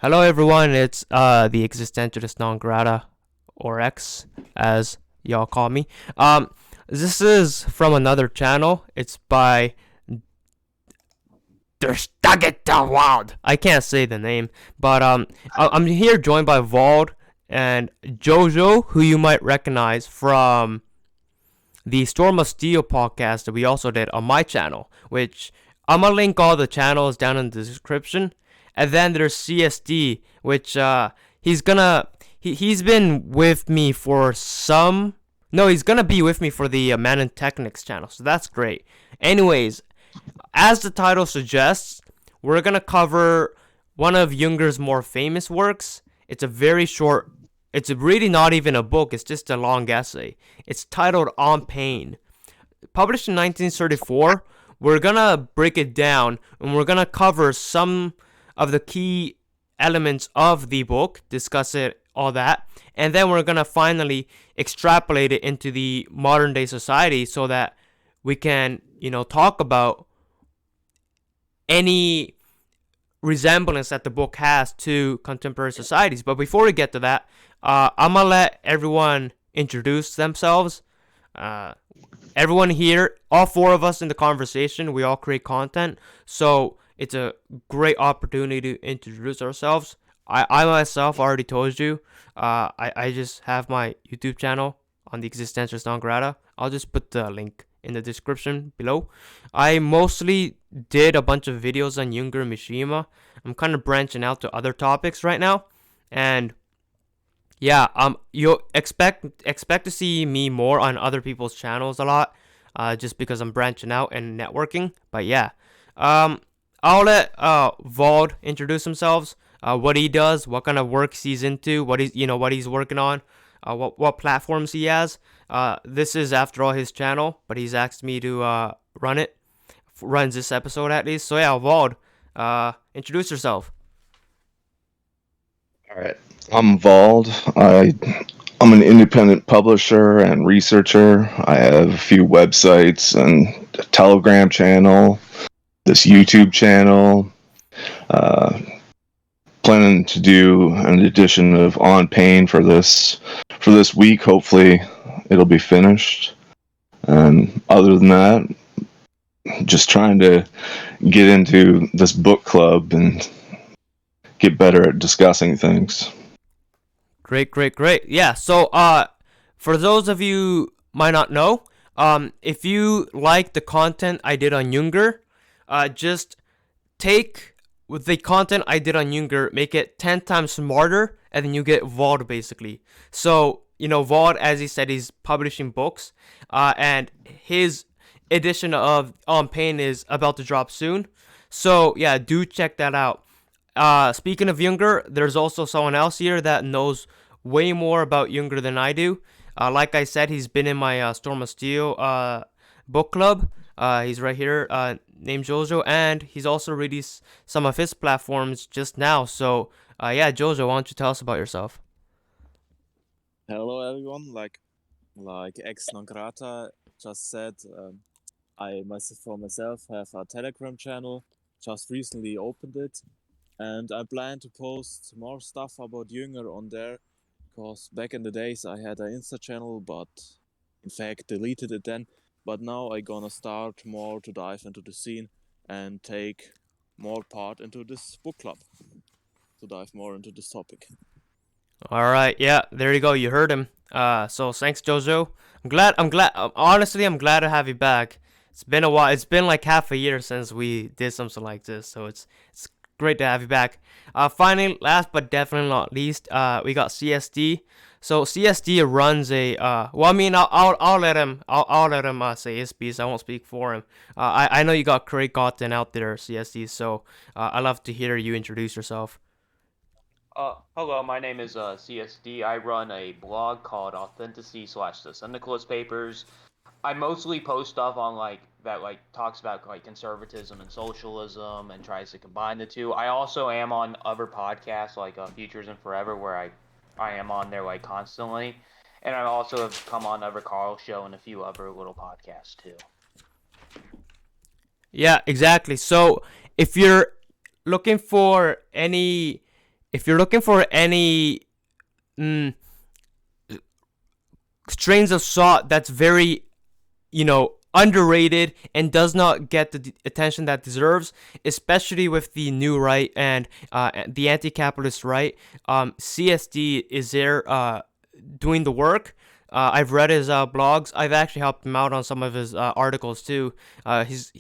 Hello everyone, it's the Existentialist Non Grata, or X, as y'all call me. This is from another channel. It's by Der Stageta Wild. I can't say the name, but I'm here joined by Vald and Jojo, who you might recognize from the Storm of Steel podcast that we also did on my channel, which I'm gonna link all the channels down in the description. And then there's CSD, which he's been with me for some. No, he's gonna be with me for the Man and Technics channel, so that's great. Anyways, as the title suggests, we're gonna cover one of Jünger's more famous works. It's a very short. It's really not even a book. It's just a long essay. It's titled "On Pain." Published in 1934, we're gonna break it down and we're gonna cover some of the key elements of the book, discuss it, all that, and then we're gonna finally extrapolate it into the modern day society so that we can, talk about any resemblance that the book has to contemporary societies. But before we get to that, I'm gonna let everyone introduce themselves. Uh, Everyone here, all four of us in the conversation, we all create content, so it's a great opportunity to introduce ourselves. I myself already told you, I just have my YouTube channel on the Existentialist Non Grata. I'll just put the link in the description below. I mostly did a bunch of videos on Jünger and Mishima. I'm kind of branching out to other topics right now, and yeah, you'll expect to see me more on other people's channels a lot, just because I'm branching out and networking. But yeah, I'll let Vald introduce himself, what he does, what kind of works he's into, what he's working on, what platforms he has. This is after all his channel, but he's asked me to runs this episode at least. So yeah, Vald, introduce yourself. All right. I'm Vald. I'm an independent publisher and researcher. I have a few websites and a Telegram channel, this YouTube channel. Uh, Planning to do an edition of On Pain for this week. Hopefully, it'll be finished. And other than that, just trying to get into this book club and get better at discussing things. Great, great, great. Yeah. So, for those of you might not know, if you like the content I did on Jünger, just take with the content I did on Jünger, make it 10 times smarter, and then you get Vald basically. So, Vald, as he said, he's publishing books, and his edition of On Pain is about to drop soon. So, yeah, do check that out. Speaking of Jünger, there's also someone else here that knows way more about Jünger than I do. Like I said, he's been in my Storm of Steel book club. He's right here, named Jojo, and he's also released some of his platforms just now. So, yeah, Jojo, why don't you tell us about yourself? Hello everyone, like ex non grata just said, I myself for myself have a Telegram channel, just recently opened it, and I plan to post more stuff about Jünger on there, because back in the days I had an Insta channel, but in fact deleted it then. But now I gonna start more to dive into the scene and take more part into this book club to dive more into this topic. All right, yeah, there you go. You heard him. So thanks, Jojo. I'm glad. Honestly, I'm glad to have you back. It's been a while. It's been like half a year since we did something like this, so it's great to have you back. Finally, last but definitely not least, we got CSD. So CSD runs a. Well, I mean, I'll let him. I'll let him say his piece. I won't speak for him. I know you got great content out there, CSD. So I'd love to hear you introduce yourself. Hello, my name is CSD. I run a blog called Authenticity slash the Syndicalist Papers. I mostly post stuff on that talks about like conservatism and socialism and tries to combine the two. I also am on other podcasts like Futures and Forever where I am on there like constantly, and I also have come on other Carl Show and a few other little podcasts too. Yeah, exactly. So if you're looking for any if you're looking for any mm, strains of thought that's very, underrated and does not get the attention that deserves, especially with the new right and the anti-capitalist right. CSD is there doing the work. I've read his blogs. I've actually helped him out on some of his articles too. He's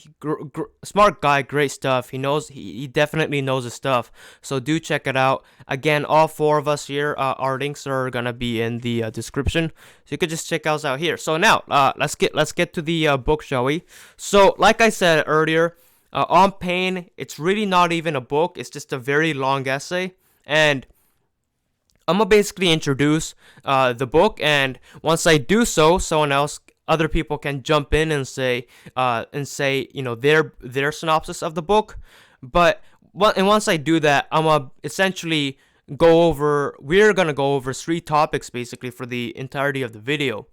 smart guy, great stuff. He definitely knows his stuff. So do check it out. Again, all four of us here, our links are gonna be in the description, so you could just check us out here. So now, let's get to the book, shall we? So, like I said earlier, on pain, it's really not even a book. It's just a very long essay, and I'm gonna basically introduce the book, and once I do so, other people can jump in and say their synopsis of the book. But once I do that, I'm gonna essentially we're gonna go over three topics basically for the entirety of the video,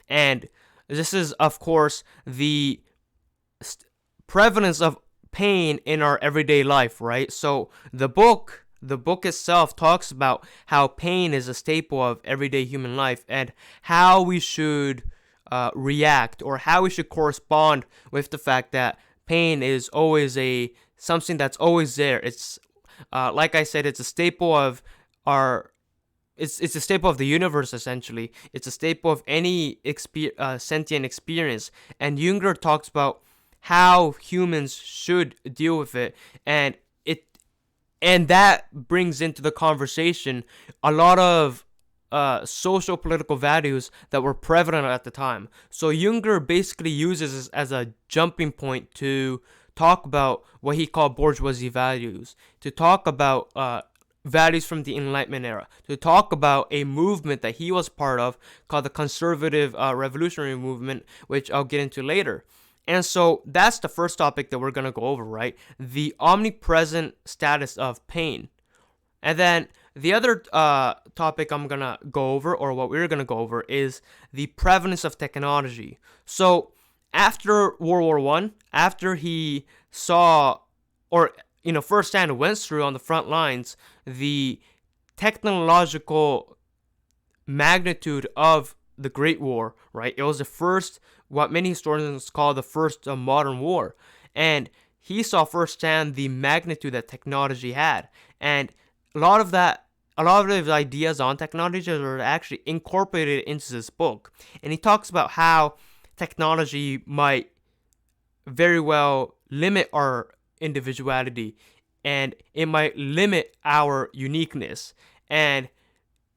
and this is of course the prevalence of pain in our everyday life, right? So the book itself talks about how pain is a staple of everyday human life and how we should react, or how we should correspond with the fact that pain is always something that's always there. It's like I said, it's a staple of our it's a staple of the universe, essentially. It's a staple of any sentient experience. And Jünger talks about how humans should deal with it, and that brings into the conversation a lot of social political values that were prevalent at the time. So Jünger basically uses this as a jumping point to talk about what he called bourgeoisie values, to talk about values from the Enlightenment era, to talk about a movement that he was part of called the conservative revolutionary movement, which I'll get into later. And so that's the first topic that we're going to go over, right? The omnipresent status of pain. And then the other topic I'm going to go over, or what we're going to go over, is the prevalence of technology. So after World War I, after he saw, or firsthand went through on the front lines, the technological magnitude of the Great War, right? It was the first, what many historians call the first modern war. And he saw firsthand the magnitude that technology had. And a lot of his ideas on technology are actually incorporated into this book. And he talks about how technology might very well limit our individuality, and it might limit our uniqueness. And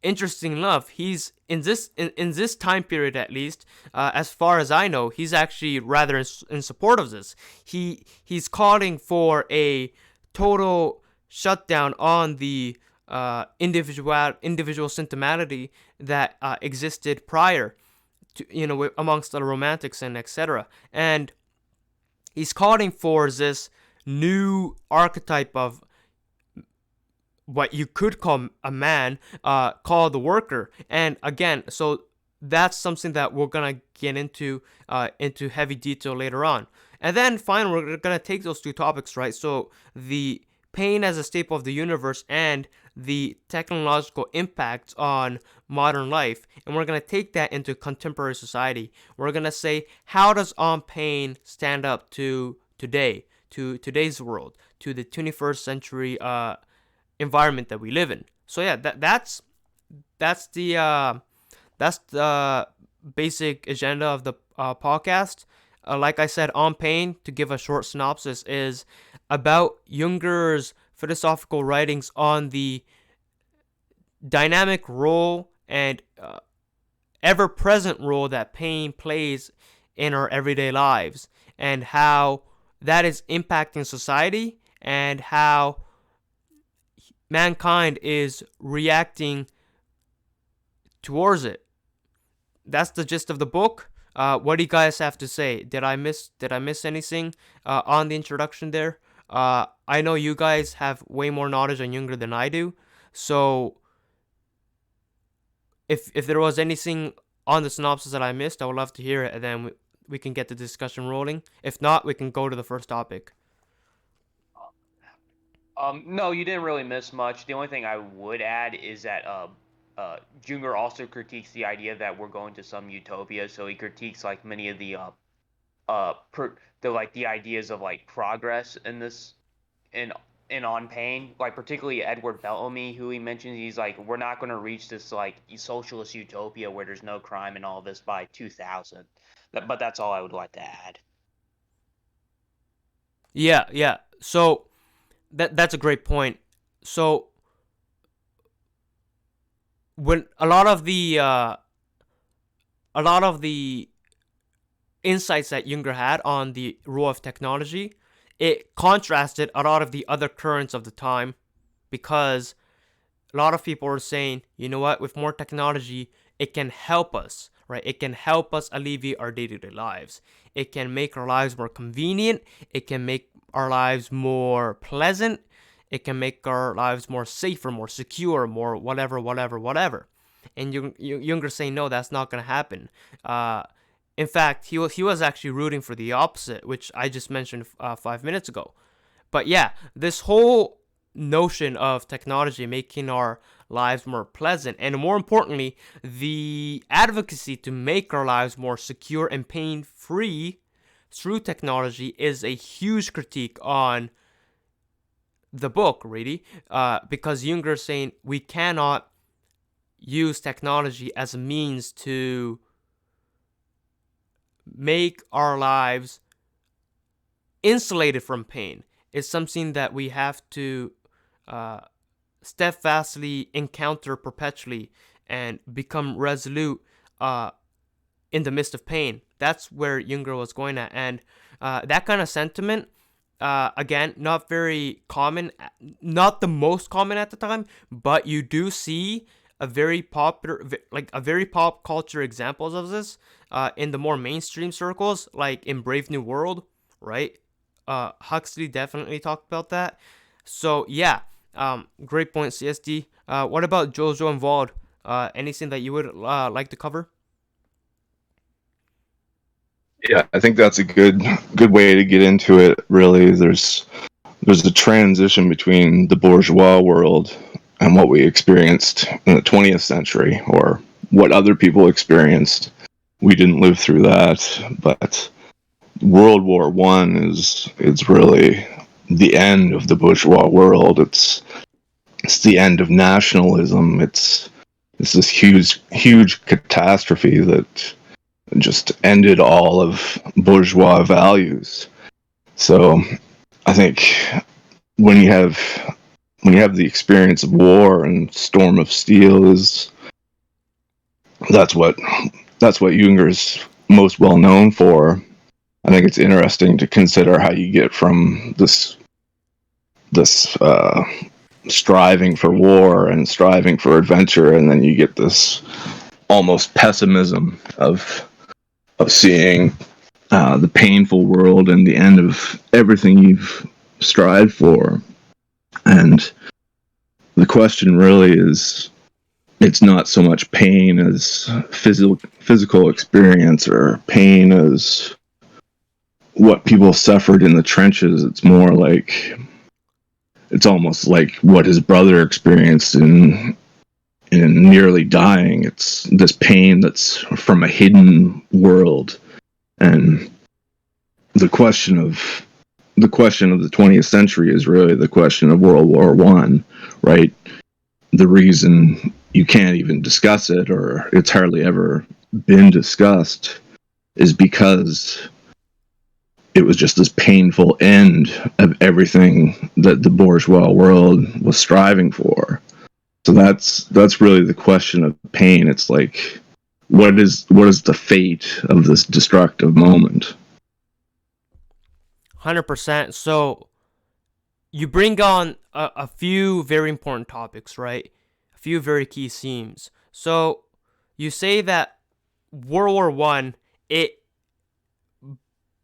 interesting enough, he's in this time period, at least as far as I know, he's actually rather in support of this. He's calling for a total shutdown on the individual sentimentality that existed prior to, amongst the romantics and etc. And he's calling for this new archetype of what you could call a man, called the worker. And again, so that's something that we're gonna get into heavy detail later on. And then finally, we're gonna take those two topics, right? So the pain as a staple of the universe and the technological impacts on modern life, and we're gonna take that into contemporary society. We're gonna say, how does on pain stand up to today, to today's world, to the 21st century environment that we live in. So yeah, that's the basic agenda of the podcast. Like I said, On Pain, to give a short synopsis, is about Jünger's philosophical writings on the dynamic role and ever-present role that pain plays in our everyday lives, and how that is impacting society, and how mankind is reacting towards it. That's the gist of the book. What do you guys have to say? Did I miss anything on the introduction there? I know you guys have way more knowledge on Jünger than I do, so if there was anything on the synopsis that I missed, I would love to hear it, and then we can get the discussion rolling. If not, we can go to the first topic. No, you didn't really miss much. The only thing I would add is that Jünger also critiques the idea that we're going to some utopia. So he critiques like many of the the ideas of like progress in this in on pain, like particularly Edward Bellamy, who he mentions. He's like, we're not going to reach this like socialist utopia where there's no crime and all this by 2000. But that's all I would like to add. Yeah, yeah. So that's a great point. So when a lot of the insights that Jünger had on the role of technology, it contrasted a lot of the other currents of the time, because a lot of people are saying, you know what, with more technology, it can help us, right? It can help us alleviate our day-to-day lives. It can make our lives more convenient. It can make our lives more pleasant. It can make our lives more safer, more secure, more whatever, whatever, whatever. And Junger saying, no, that's not going to happen. In fact, he was actually rooting for the opposite, which I just mentioned 5 minutes ago. But yeah, this whole notion of technology making our lives more pleasant, and more importantly, the advocacy to make our lives more secure and pain free through technology, is a huge critique on the book, really, because Junger is saying we cannot use technology as a means to make our lives insulated from pain. It's something that we have to uh, steadfastly encounter perpetually and become resolute in the midst of pain. That's where Jünger was going at. And that kind of sentiment, again, not very common, not the most common at the time, but you do see a very popular, like a very pop culture examples of this in the more mainstream circles, like in Brave New World, right? Huxley definitely talked about that. So yeah, great point, CSD. What about Jojo and Vald? Anything that you would like to cover? Yeah, I think that's a good way to get into it. Really, there's a transition between the bourgeois world and what we experienced in the 20th century, or what other people experienced. We didn't live through that, but World War One is really the end of the bourgeois world. It's the end of nationalism. It's this huge catastrophe that just ended all of bourgeois values. So I think when you have the experience of war and Storm of Steel, is that's what Junger is most well known for. I think it's interesting to consider how you get from this striving for war and striving for adventure, and then you get this almost pessimism of seeing the painful world and the end of everything you've strived for. And the question really is, it's not so much pain as physical experience, or pain as what people suffered in the trenches. It's more like, it's almost like what his brother experienced in nearly dying. It's this pain that's from a hidden world. And the question of the 20th century is really the question of World War One, right? The reason you can't even discuss it, or it's hardly ever been discussed, is because it was just this painful end of everything that the bourgeois world was striving for. So that's really the question of pain. It's like, what is the fate of this destructive moment? 100%. So you bring on a few very important topics, right? A few very key themes. So you say that World War One, it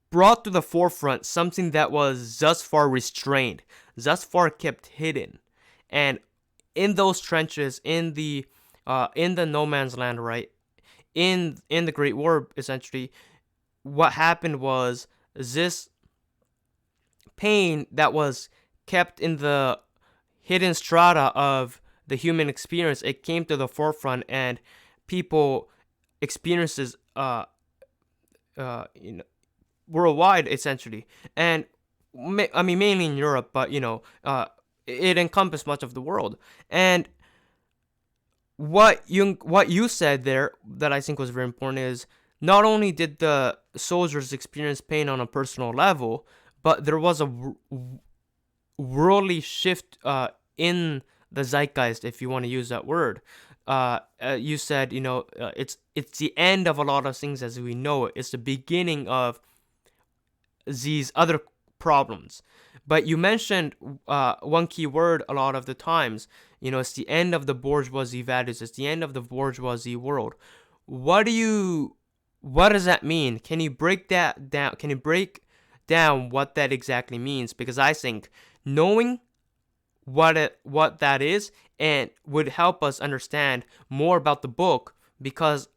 brought to the forefront something that was thus far restrained, thus far kept hidden, and in those trenches, in the no man's land, right? In the Great War, essentially, what happened was this pain that was kept in the hidden strata of the human experience. It came to the forefront, and people experiences you know, worldwide essentially, and I mean mainly in Europe, but it encompassed much of the world. And what you said there that I think was very important is not only did the soldiers experience pain on a personal level, but there was a worldly shift in the zeitgeist, if you want to use that word. You said, it's the end of a lot of things as we know it. It's the beginning of these other problems. But you mentioned one key word a lot of the times. It's the end of the bourgeoisie values. It's the end of the bourgeoisie world. What does that mean? Can you break that down? Can you break down what that exactly means? Because I think knowing what that is and would help us understand more about the book, because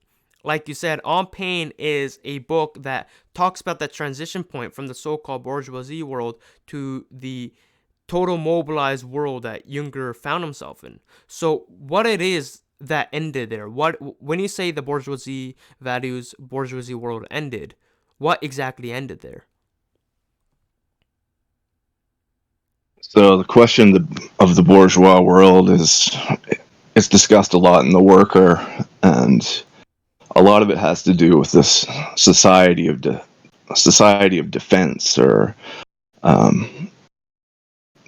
like you said, On Pain is a book that talks about that transition point from the so-called bourgeoisie world to the total mobilized world that Jünger found himself in. So what it is that ended there? When you say the bourgeoisie values, bourgeoisie world ended, what exactly ended there? So the question of the bourgeois world is discussed a lot in The Worker, and a lot of it has to do with this society of defense, or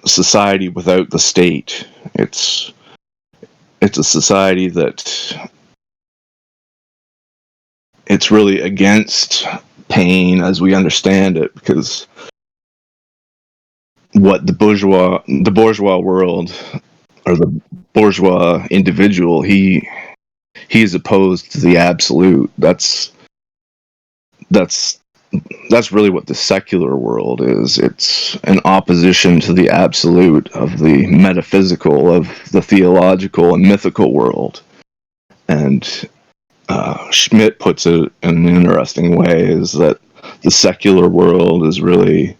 society without the state. It's a society that it's really against pain as we understand it, because what the bourgeois world, or the bourgeois individual, he is opposed to the absolute. That's really what the secular world is. It's an opposition to the absolute of the metaphysical, of the theological and mythical world. And Schmidt puts it in an interesting way, is that the secular world is really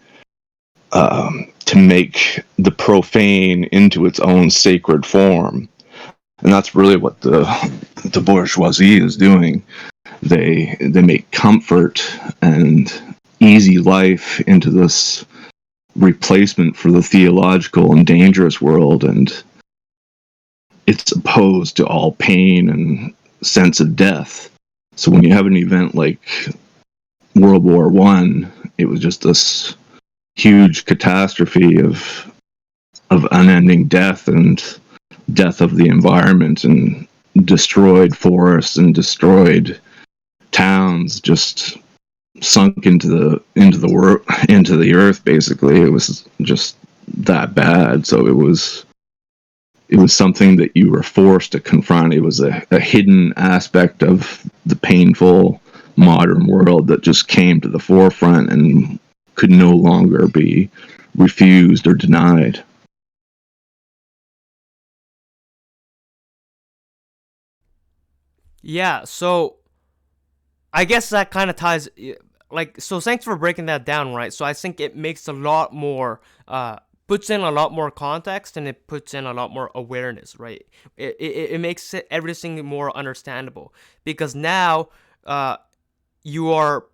to make the profane into its own sacred form. And that's really what the bourgeoisie is doing. They make comfort and easy life into this replacement for the theological and dangerous world, and it's opposed to all pain and sense of death. So when you have an event like World War One, it was just this huge catastrophe of unending death, and death of the environment, and destroyed forests and destroyed towns, just sunk into the earth. Basically, it was just that bad. So it was something that you were forced to confront. It was a hidden aspect of the painful modern world that just came to the forefront and could no longer be refused or denied. Yeah, so I guess that kind of ties, so thanks for breaking that down, right? So I think it makes a lot more, puts in a lot more context, and it puts in a lot more awareness, right? It makes everything more understandable, because now you are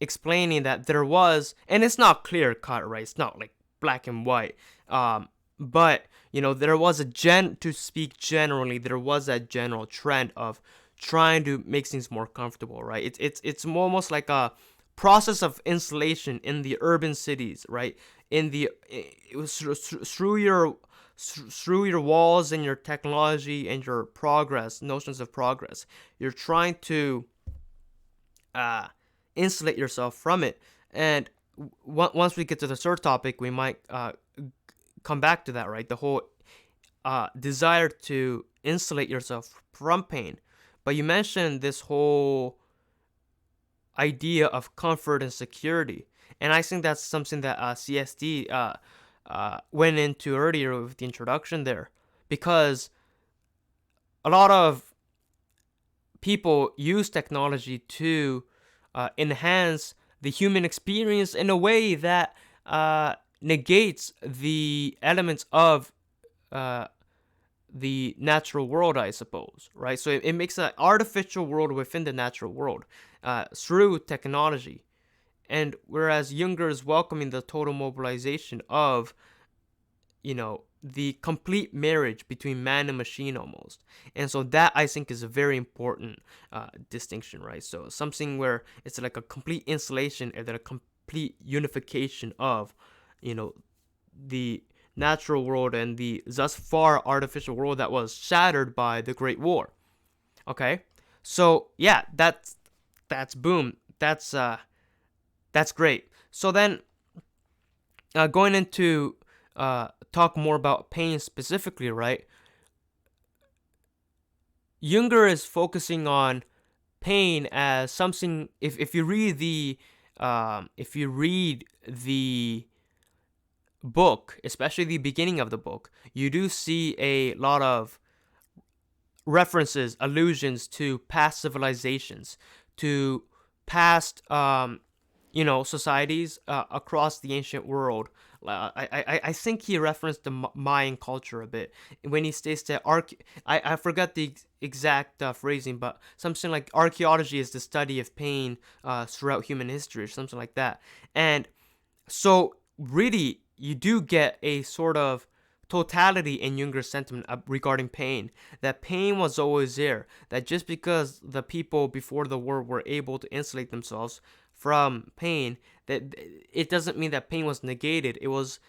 explaining that there was, and it's not clear cut, right? It's not like black and white, but there was to speak generally, there was that general trend of trying to make things more comfortable, right? It's almost like a process of insulation in the urban cities, right? It was through your walls and your technology and your progress, notions of progress, you're trying to insulate yourself from it. And once we get to the third topic, we might come back to that, right? The whole desire to insulate yourself from pain. But you mentioned this whole idea of comfort and security, and I think that's something that CSD went into earlier with the introduction there, because a lot of people use technology to enhance the human experience in a way that negates the elements of uh, the natural world, I suppose, right? So it makes an artificial world within the natural world through technology. And whereas Jünger is welcoming the total mobilization of, the complete marriage between man and machine almost. And so that I think is a very important distinction, right? So something where it's like a complete installation and then a complete unification of, the natural world and the thus far artificial world that was shattered by the Great War. Okay, so yeah, that's boom. That's great. So then, going into talk more about pain specifically, right? Jünger is focusing on pain as something. If you read the book, especially the beginning of the book, you do see a lot of references, allusions to past civilizations, to past, societies across the ancient world. I think he referenced the Mayan culture a bit when he states that I forgot the exact phrasing, but something like archaeology is the study of pain throughout human history, or something like that. And so, really, you do get a sort of totality in Junger's sentiment regarding pain. That pain was always there. That just because the people before the war were able to insulate themselves from pain, that it doesn't mean that pain was negated. It was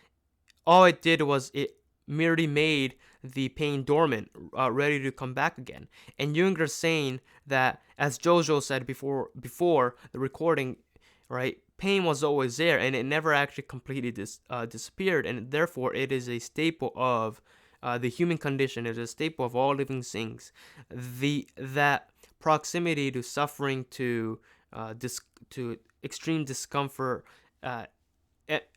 all it did was it merely made the pain dormant, ready to come back again. And Junger's saying that, as Jojo said before the recording, right? Pain was always there, and it never actually completely disappeared, and therefore it is a staple of the human condition. It is a staple of all living things. That proximity to suffering, to extreme discomfort, uh,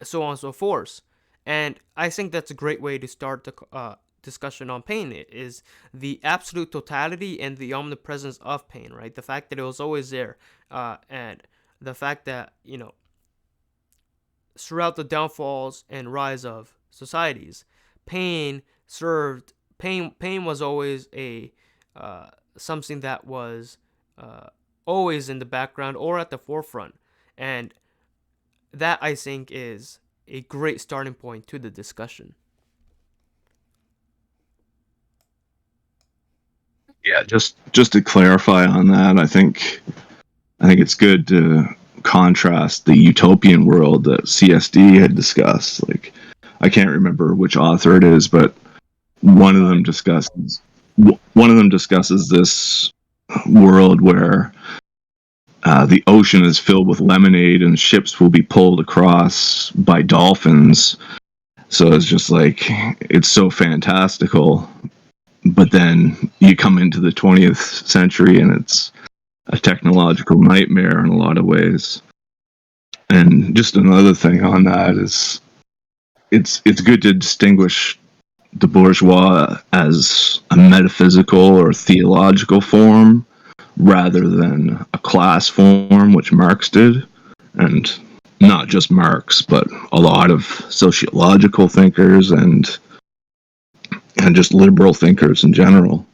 so on and so forth. And I think that's a great way to start the discussion on pain. It is the absolute totality and the omnipresence of pain, right? The fact that it was always there, and the fact that, throughout the downfalls and rise of societies, pain was always a something that was uh, always in the background or at the forefront. And that, I think, is a great starting point to the discussion. Yeah, just to clarify on that, I think it's good to contrast the utopian world that CSD had discussed. Like, I can't remember which author it is, but one of them discusses this world where the ocean is filled with lemonade and ships will be pulled across by dolphins. So it's just like, it's so fantastical. But then you come into the 20th century and it's a technological nightmare in a lot of ways. And just another thing on that is it's good to distinguish the bourgeois as a metaphysical or theological form rather than a class form, which Marx did. And not just Marx, but a lot of sociological thinkers and just liberal thinkers in general.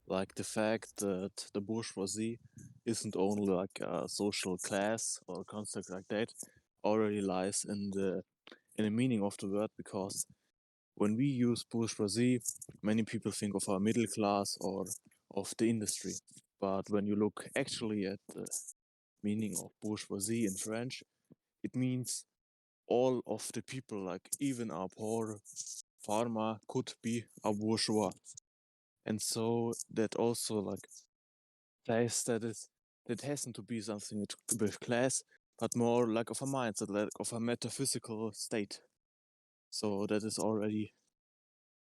Like the fact that the bourgeoisie isn't only like a social class or a concept like that already lies in the meaning of the word, because when we use bourgeoisie, many people think of our middle class or of the industry. But when you look actually at the meaning of bourgeoisie in French, it means all of the people, like even a poor farmer could be a bourgeois. And so that also like says that that hasn't to be something with class, but more like of a mindset, like of a metaphysical state. So that is already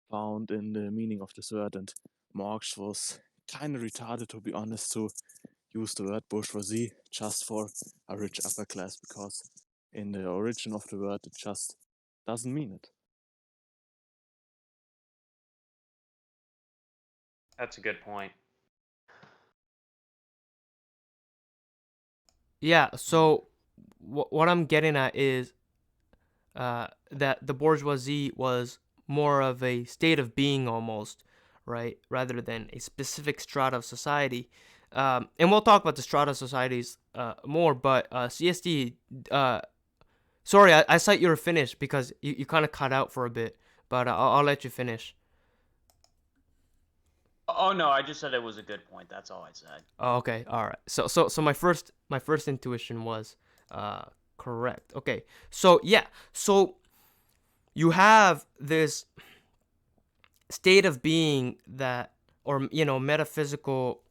found in the meaning of this word, and Marx was kind of retarded, to be honest, to use the word bourgeoisie just for a rich upper class, because in the origin of the word it just doesn't mean it. That's a good point. Yeah. So what I'm getting at is that the bourgeoisie was more of a state of being almost, right, rather than a specific strata of society. And we'll talk about the strata societies more, but CSD, sorry, I thought you were finished because you kind of cut out for a bit, but I'll let you finish. Oh no, I just said it was a good point. That's all I said. Oh, okay, all right. So my first intuition was uh, correct. Okay, so yeah, so you have this state of being that, or metaphysical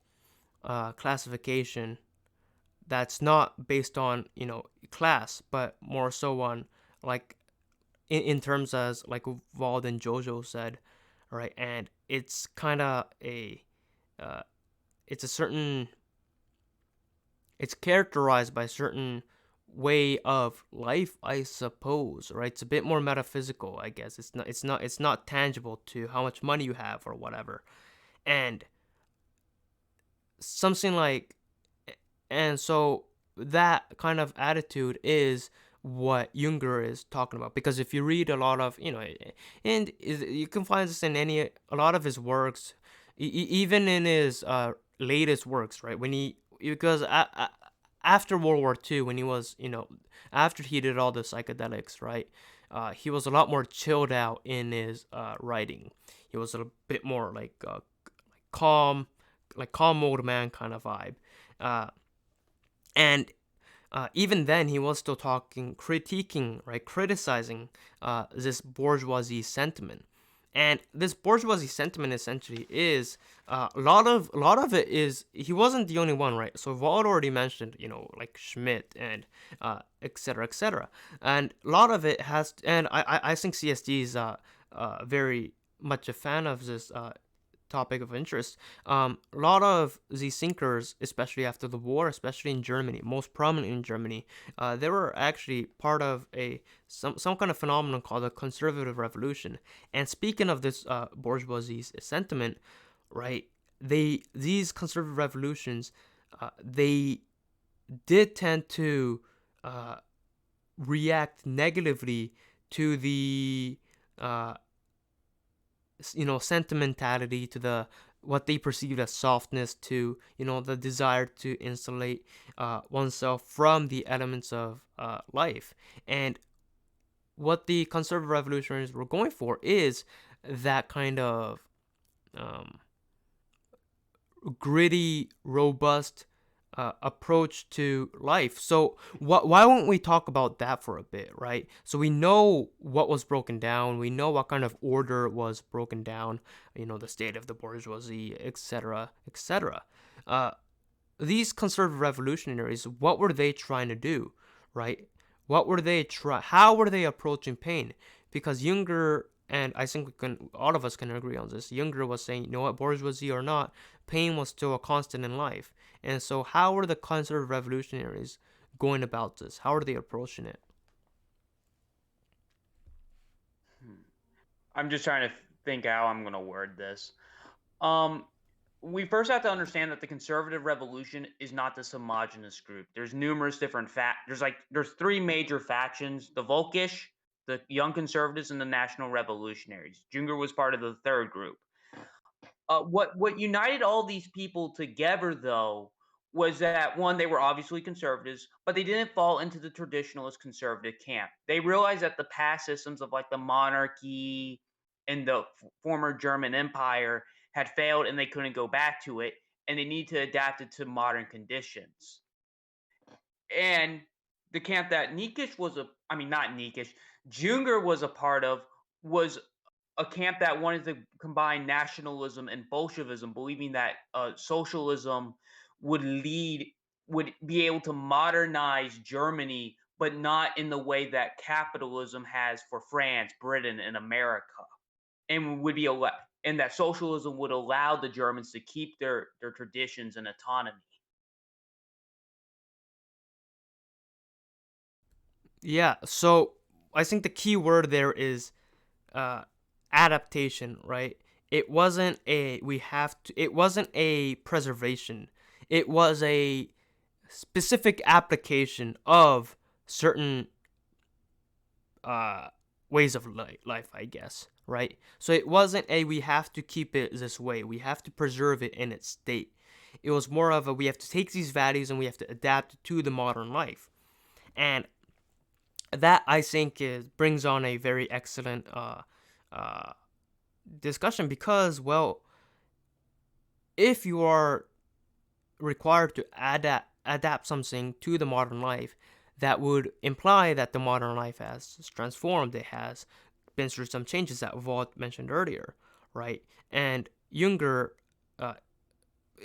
classification that's not based on class, but more so on like in terms as like Vald and Jojo said, right? And it's kind of uh, it's a certain it's characterized by a certain way of life, I suppose, right? It's a bit more metaphysical, I guess. It's not tangible to how much money you have or whatever. And something like and so that kind of attitude is what Jünger is talking about, because if you read a lot of and you can find this in a lot of his works, even in his latest works, right? When he because after World War II, when he was after he did all the psychedelics, right, he was a lot more chilled out in his writing. He was a bit more like calm, like calm old man kind of vibe. Uh, and even then, he was still talking, critiquing, right, criticizing this bourgeoisie sentiment. And this bourgeoisie sentiment essentially is a lot of it is he wasn't the only one, right? So Wald already mentioned, like Schmidt and et cetera, et cetera. And a lot of it has, and I think CSD is very much a fan of this topic of interest. A lot of these thinkers, especially after the war, especially in Germany, most prominent in Germany, they were actually part of some kind of phenomenon called the conservative revolution. And speaking of this bourgeoisie sentiment, right? These conservative revolutions, they did tend to uh, react negatively to the uh, sentimentality, to the what they perceived as softness, to the desire to insulate oneself from the elements of life. And what the conservative revolutionaries were going for is that kind of um, gritty, robust approach to life. So why won't we talk about that for a bit, right? So we know what was broken down. We know what kind of order was broken down. The state of the bourgeoisie, etc., etc. These conservative revolutionaries, what were they trying to do, right? How were they approaching pain? Because Jünger, and I think all of us can agree on this, Jünger was saying, what, bourgeoisie or not, pain was still a constant in life. And so how were the conservative revolutionaries going about this? How are they approaching it? I'm just trying to think how I'm going to word this. Um, we first have to understand that the conservative revolution is not this homogenous group. There's numerous different there's three major factions: the Volkish, the Young Conservatives, and the National Revolutionaries. Junger was part of the third group. What united all these people together, though, was that one, they were obviously conservatives, but they didn't fall into the traditionalist conservative camp. They realized that the past systems of like the monarchy and the former German Empire had failed, and they couldn't go back to it, and they need to adapt it to modern conditions. And the camp that not Niekisch, Junger was a part of, was a camp that wanted to combine nationalism and Bolshevism, believing that socialism would lead, would be able to modernize Germany, but not in the way that capitalism has for France, Britain, and America, and and that socialism would allow the Germans to keep their traditions and autonomy. Yeah, so I think the key word there is uh, adaptation, right? it wasn't a it wasn't a preservation. It was a specific application of certain uh ways of life, I guess, right? So it wasn't a we have to keep it this way. We have to preserve it in its state. It was more of a we have to take these values and we have to adapt it to the modern life. And that I think brings on a very excellent uh, discussion because, well, if you are required to adapt something to the modern life, that would imply that the modern life has transformed. It has been through some changes that Walt mentioned earlier, right? And Jünger, uh,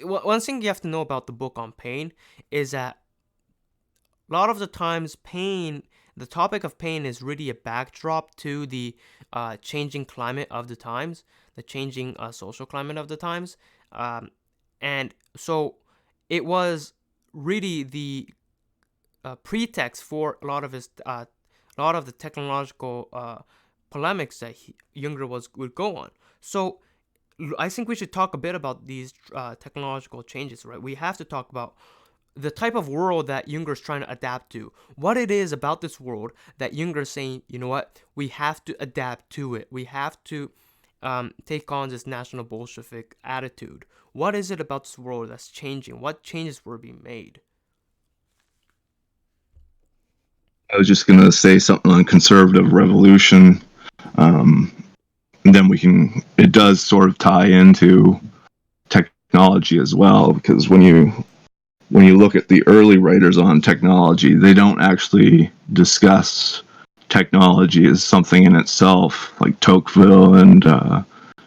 one thing you have to know about the book on pain is that a lot of the times the topic of pain is really a backdrop to the changing climate of the times, the changing social climate of the times. And so it was really the pretext for a lot of the technological polemics that Jünger would go on. So I think we should talk a bit about these technological changes, right? We have to talk about the type of world that Jünger's trying to adapt to. What it is about this world that Jünger's saying, you know what, we have to adapt to it. We have to take on this National Bolshevik attitude. What is it about this world that's changing? What changes were being made? I was just going to say something on conservative revolution. Um, then it does sort of tie into technology as well, because when you look at the early writers on technology, they don't actually discuss technology as something in itself, like Tocqueville and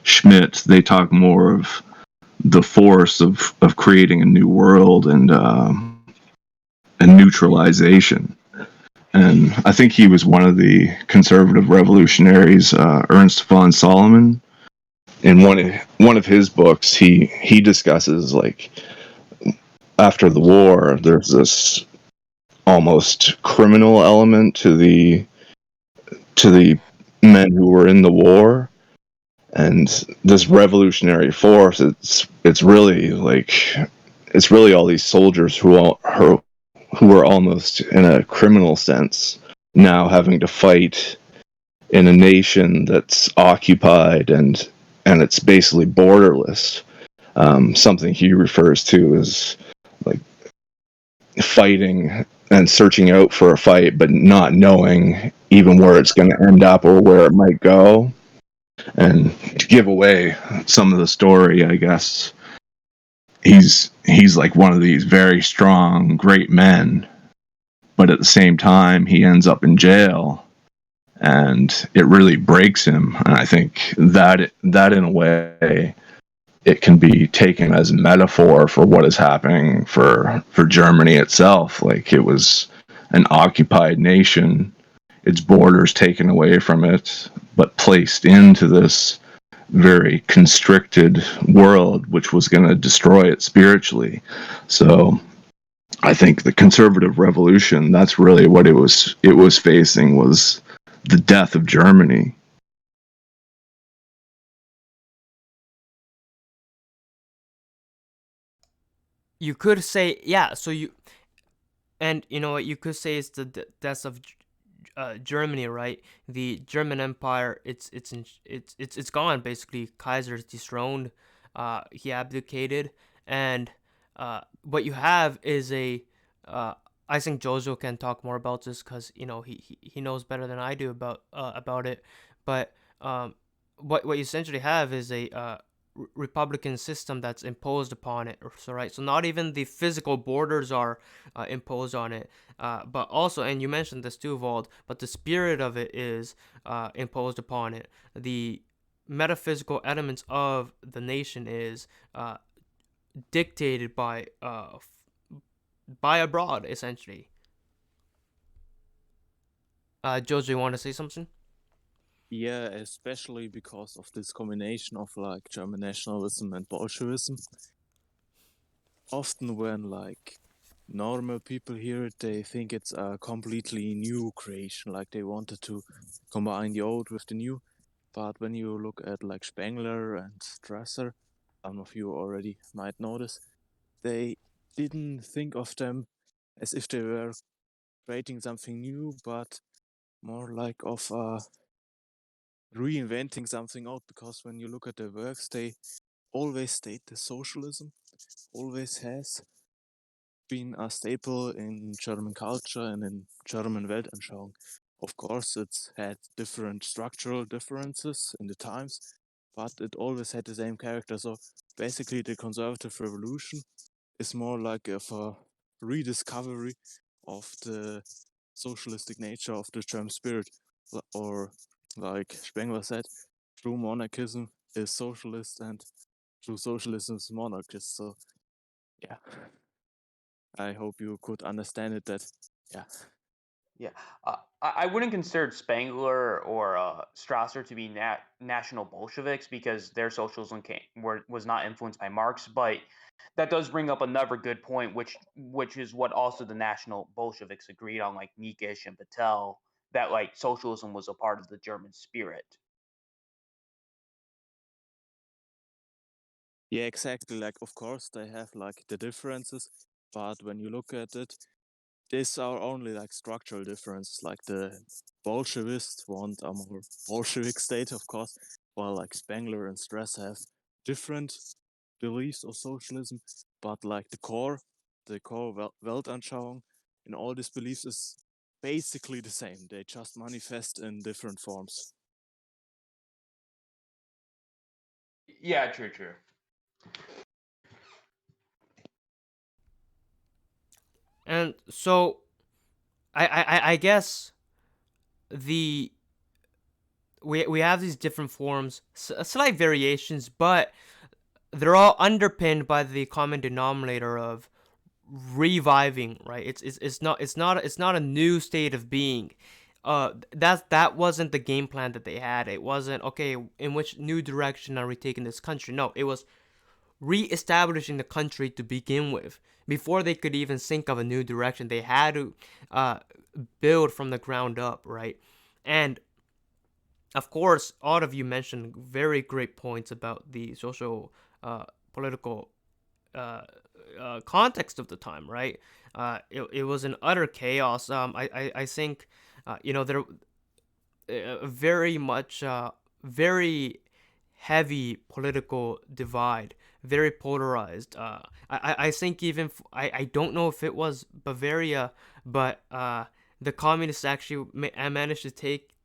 Schmidt. They talk more of the force of creating a new world and neutralization. And I think he was one of the conservative revolutionaries, Ernst von Solomon. In one of his books, he discusses, like, after the war, there's this almost criminal element to the men who were in the war, and this revolutionary force. It's really all these soldiers who are almost in a criminal sense now having to fight in a nation that's occupied and it's basically borderless. Something he refers to as like fighting and searching out for a fight, but not knowing even where it's going to end up or where it might go. And to give away some of the story, I guess he's like one of these very strong, great men, but at the same time, he ends up in jail, and it really breaks him. And I think that in a way, it can be taken as a metaphor for what is happening for Germany itself. Like, it was an occupied nation, its borders taken away from it, but placed into this very constricted world, which was going to destroy it spiritually. So I think the conservative revolution, that's really what it was facing, was the death of Germany. You could say, yeah. So you know what you could say is the death of Germany, right? The German Empire, it's gone basically. Kaiser's dethroned. He abdicated, and what you have is a. I think Jojo can talk more about this because he knows better than I do about it. But what you essentially have is a republican system that's imposed upon it. So right, so not even the physical borders are imposed on it, but also, and you mentioned this too, Vald, but the spirit of it is imposed upon it. The metaphysical elements of the nation is dictated by abroad, essentially. Jojo, you want to say something? Yeah, especially because of this combination of like German nationalism and Bolshevism. Often when like normal people hear it, they think it's a completely new creation, like they wanted to combine the old with the new. But when you look at like Spengler and Strasser, some of you already might notice, they didn't think of them as if they were creating something new, but more like of reinventing something out. Because when you look at their works, they always state the socialism always has been a staple in German culture and in German Weltanschauung. Of course, it's had different structural differences in the times, but it always had the same character. So basically, the conservative revolution is more like of a rediscovery of the socialistic nature of the German spirit, or like Spengler said, true monarchism is socialist and true socialism is monarchist. So yeah, I hope you could understand it. That yeah, Yeah, I wouldn't consider Spengler or Strasser to be national Bolsheviks because their socialism was not influenced by Marx. But that does bring up another good point, which is what also the national Bolsheviks agreed on, like Nietzsche and Patel, that like socialism was a part of the German spirit. yeah, exactly. Like of course they have like the differences, but when you look at it, these are only like structural differences. Like the Bolshevists want a more Bolshevik state, of course, while like Spengler and Stress have different beliefs of socialism, but like the core Weltanschauung in all these beliefs is basically the same. They just manifest in different forms. Yeah, true, true. And so I guess the we have these different forms, slight variations, but they're all underpinned by the common denominator of reviving, right? It's not a new state of being. That wasn't the game plan that they had. It wasn't okay. In which new direction are we taking this country? No, it was re-establishing the country to begin with. Before they could even think of a new direction, they had to build from the ground up, right? And of course, all of you mentioned very great points about the social, political context of the time, right? It was an utter chaos. I think, there very much, very heavy political divide, very polarized. I think even I don't know if it was Bavaria, but the communists actually managed to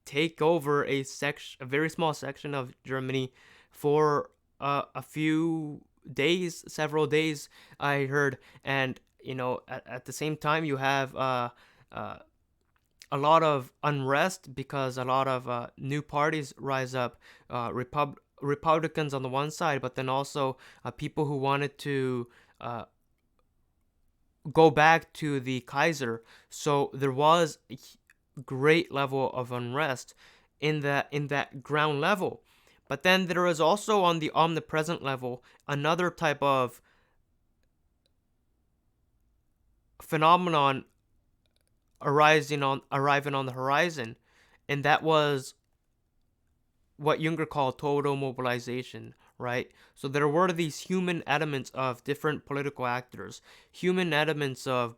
take over a very small section of Germany for a few days, several days. I heard, and at the same time you have uh, a lot of unrest because a lot of new parties rise up, Republicans on the one side, but then also people who wanted to go back to the Kaiser. So there was a great level of unrest in that ground level. But then there is also on the omnipresent level another type of phenomenon arriving on the horizon, and that was what Jünger called total mobilization, right? So there were these human elements of different political actors, human elements of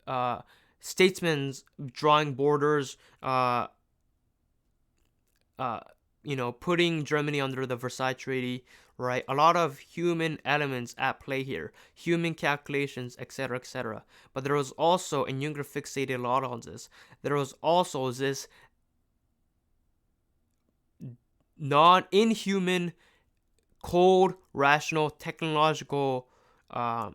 uh, statesmen drawing borders, uh, putting Germany under the Versailles Treaty, right? A lot of human elements at play here, human calculations, etc., etc. But there was also, and Jünger fixated a lot on this, there was also this non-inhuman, cold, rational, technological uh,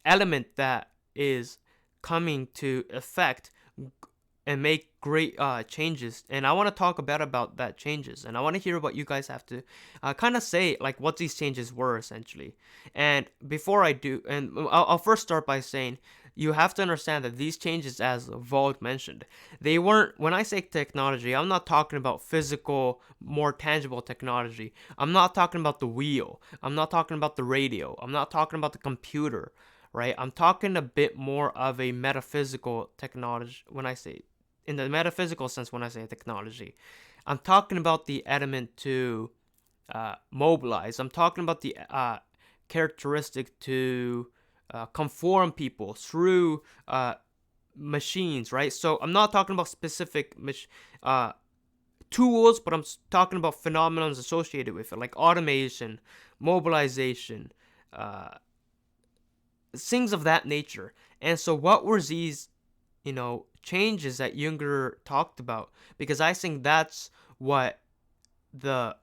element that is coming to effect and make great changes. And I want to talk a bit about that changes, and I want to hear what you guys have to kind of say, like what these changes were essentially. And before I do, and I'll first start by saying you have to understand that these changes, as Vogue mentioned, they weren't, when I say technology, I'm not talking about physical, more tangible technology. I'm not talking about the wheel. I'm not talking about the radio. I'm not talking about the computer, right? I'm talking a bit more of a metaphysical technology when I say, in the metaphysical sense when I say technology. I'm talking about the element to mobilize. I'm talking about the characteristic to conform people through machines, right? So I'm not talking about specific tools, but I'm talking about phenomena associated with it, like automation, mobilization, uh, things of that nature. And so, what were these, changes that Jünger talked about? Because I think that's what the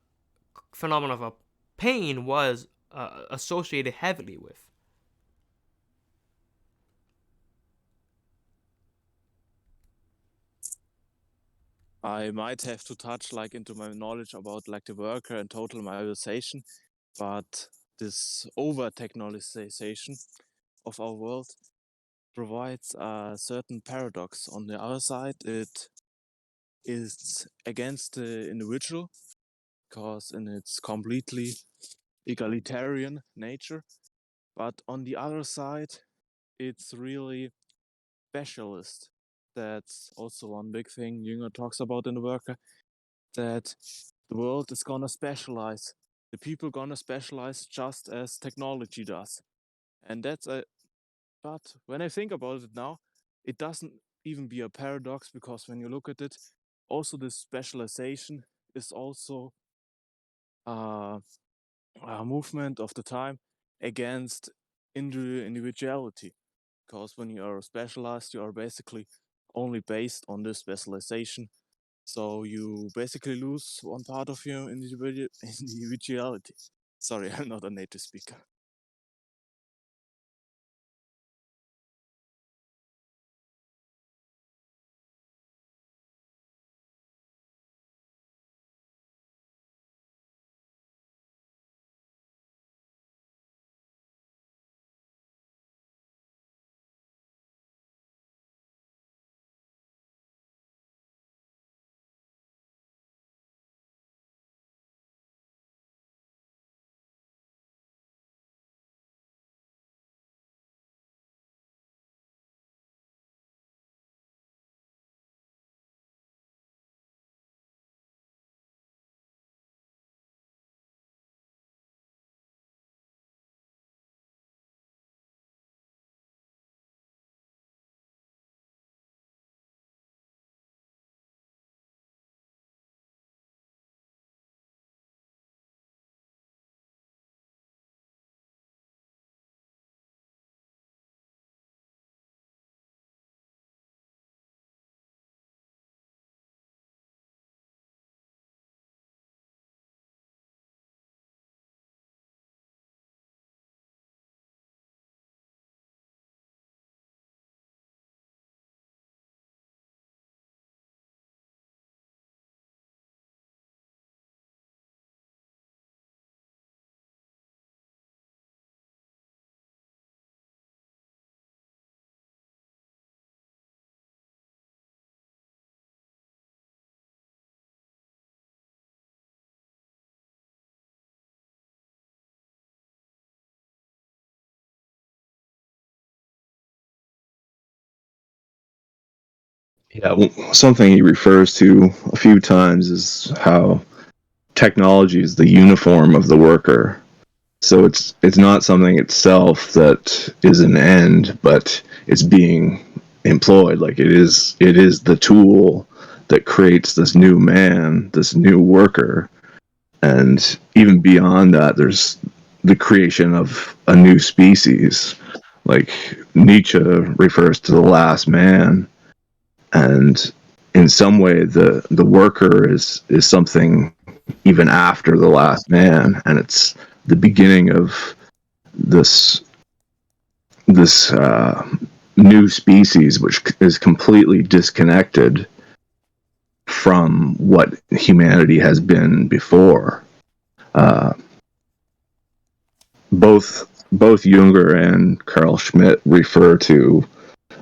phenomenon of a pain was associated heavily with. I might have to touch like into my knowledge about like the worker and total mobilization, but this over technologization of our world provides a certain paradox. On the other side, it is against the individual because in its completely egalitarian nature, but on the other side, it's really specialist. That's also one big thing Jünger talks about in the worker, that the world is gonna specialize. The people gonna specialize just as technology does. And that's a but when I think about it now, it doesn't even be a paradox because when you look at it, also this specialization is also uh, a movement of the time against individuality. Because when you are specialized, you are basically only based on this specialization. So you basically lose one part of your individuality. Sorry, I'm not a native speaker. Yeah, something he refers to a few times is how technology is the uniform of the worker. So it's not something itself that is an end, but it's being employed. Like it is the tool that creates this new man, this new worker. And even beyond that, there's the creation of a new species. Like Nietzsche refers to the last man, and in some way the worker is something even after the last man, and it's the beginning of this this new species which is completely disconnected from what humanity has been before. uh, both Jünger and Carl Schmitt refer to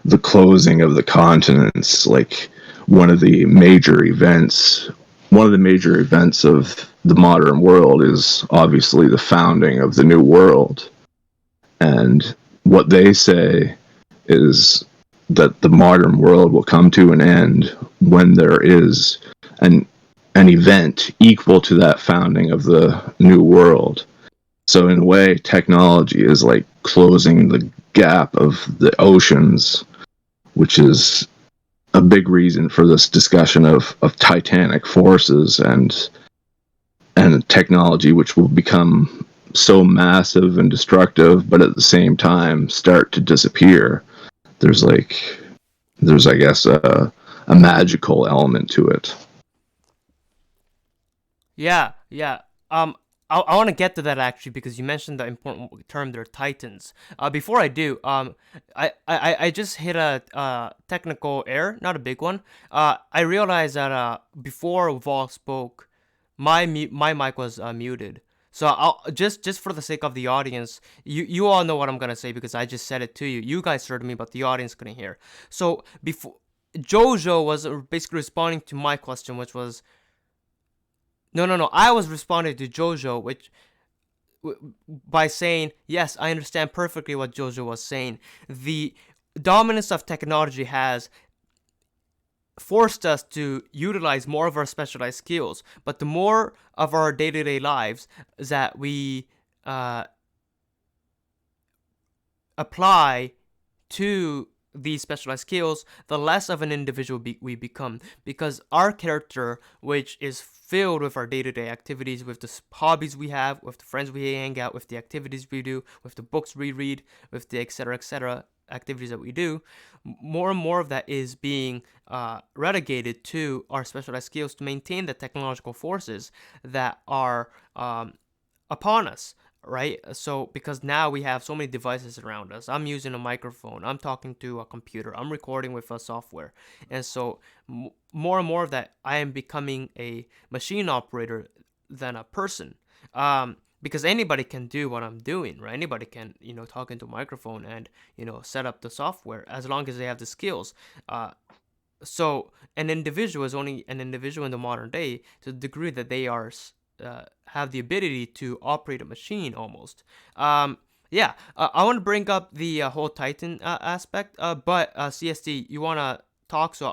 the closing of the continents, like one of the major events. One of the major events of the modern world is obviously the founding of the New World. And what they say is that the modern world will come to an end when there is an an event equal to that founding of the new world. So in a way, technology is like closing the gap of the oceans, which is a big reason for this discussion of titanic forces and technology which will become so massive and destructive, but at the same time start to disappear. There's I guess a magical element to it. Yeah, yeah. I want to get to that actually because you mentioned the important term there, Titans. Before I do, I just hit a technical error, not a big one. I realized that before Vol spoke, my mic was muted. So I'll just for the sake of the audience, you all know what I'm gonna say because I just said it to you. You guys heard me, but the audience couldn't hear. So before Jojo was basically responding to my question, which was no. I was responding to Jojo, which by saying yes, I understand perfectly what Jojo was saying. The dominance of technology has forced us to utilize more of our specialized skills, but the more of our day-to-day lives that we apply to these specialized skills, the less of an individual we become. Because our character, which is filled with our day-to-day activities, with the hobbies we have, with the friends we hang out, with the activities we do, with the books we read, with the etc. activities that we do, more and more of that is being relegated to our specialized skills to maintain the technological forces that are upon us, right? So because now we have so many devices around us, I'm using a microphone, I'm talking to a computer, I'm recording with a software, and so more and more of that, I am becoming a machine operator than a person. Because anybody can do what I'm doing, right? Anybody can, talk into a microphone and, set up the software as long as they have the skills. So an individual is only an individual in the modern day to the degree that they are have the ability to operate a machine almost. Yeah, I want to bring up the whole Titan aspect, but CSD, you want to talk? So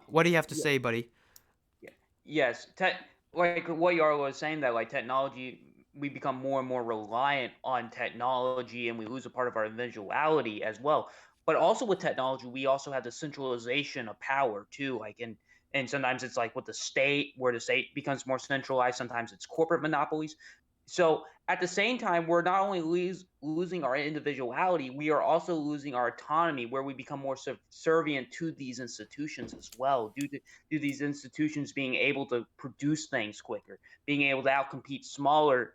what do you have to say, buddy? Yes, like what Yarl was saying, that like technology, we become more and more reliant on technology, and we lose a part of our individuality as well. But also with technology, we also have the centralization of power too. And sometimes it's like with the state, where the state becomes more centralized. Sometimes it's corporate monopolies. So at the same time, we're not only losing our individuality, we are also losing our autonomy, where we become more subservient to these institutions as well, due to these institutions being able to produce things quicker, being able to outcompete smaller,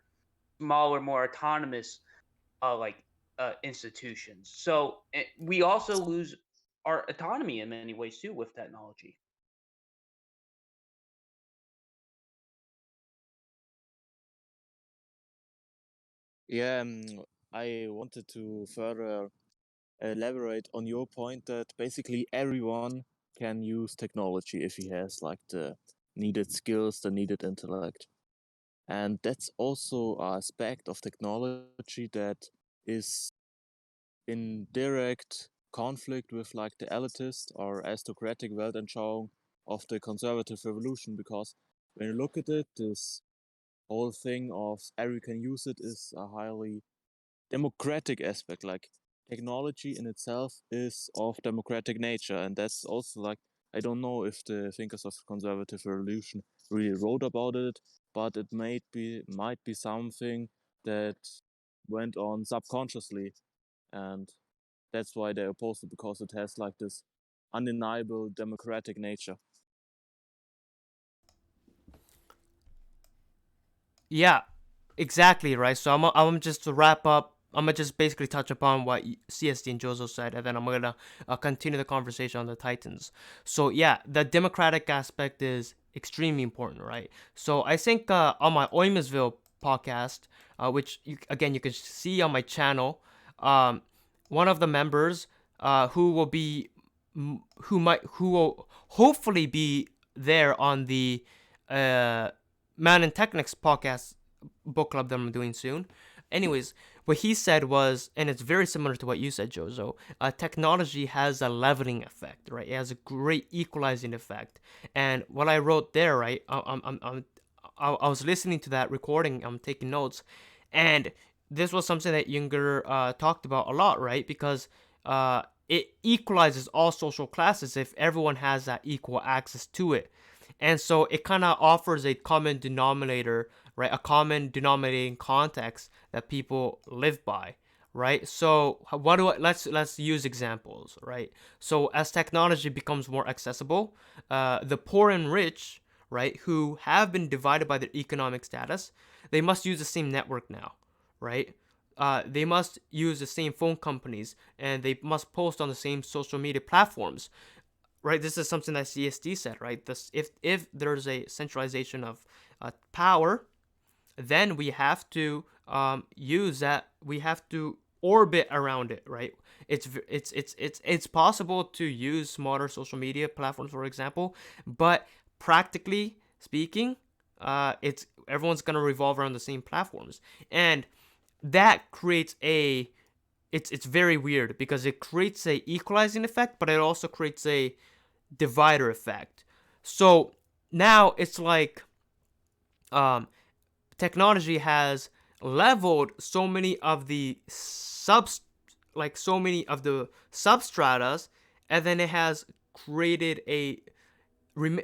more autonomous institutions. So we also lose our autonomy in many ways too with technology. Yeah, I wanted to further elaborate on your point that basically everyone can use technology if he has like the needed skills, the needed intellect. And that's also an aspect of technology that is in direct conflict with like the elitist or aristocratic Weltanschauung of the conservative revolution, because when you look at it, this whole thing of everyone can use it is a highly democratic aspect. Like technology in itself is of democratic nature, and that's also like, I don't know if the thinkers of conservative revolution really wrote about it, but it might be something that went on subconsciously, and that's why they oppose it, because it has like this undeniable democratic nature. Yeah, exactly right. So I'm just to wrap up. I'm gonna just basically touch upon what CSD and Jozo said, and then I'm gonna continue the conversation on the Titans. So yeah, the democratic aspect is extremely important, right? So I think on my Oymasville podcast, which again you can see on my channel, um, one of the members who will be who will hopefully be there on the Man and Technics podcast book club that I'm doing soon. Anyways, what he said was, and it's very similar to what you said, Jozo. Technology has a leveling effect, right? It has a great equalizing effect. And what I wrote there, right? I was listening to that recording. I'm taking notes, and this was something that Jünger talked about a lot, right? Because it equalizes all social classes if everyone has that equal access to it. And so it kind of offers a common denominator, right? A common denominating context that people live by, right? So let's use examples, right? So as technology becomes more accessible, the poor and rich, right, who have been divided by their economic status, they must use the same network now, right? They must use the same phone companies, and they must post on the same social media platforms, right? This is something that CSD said, right? This, if there's a centralization of power, then we have to use that. We have to orbit around it, right? It's possible to use smaller social media platforms, for example, but practically speaking, it's everyone's gonna revolve around the same platforms, and that creates a it's very weird because it creates a equalizing effect, but it also creates a divider effect. So now it's like technology has leveled so many of the substratas, and then it has created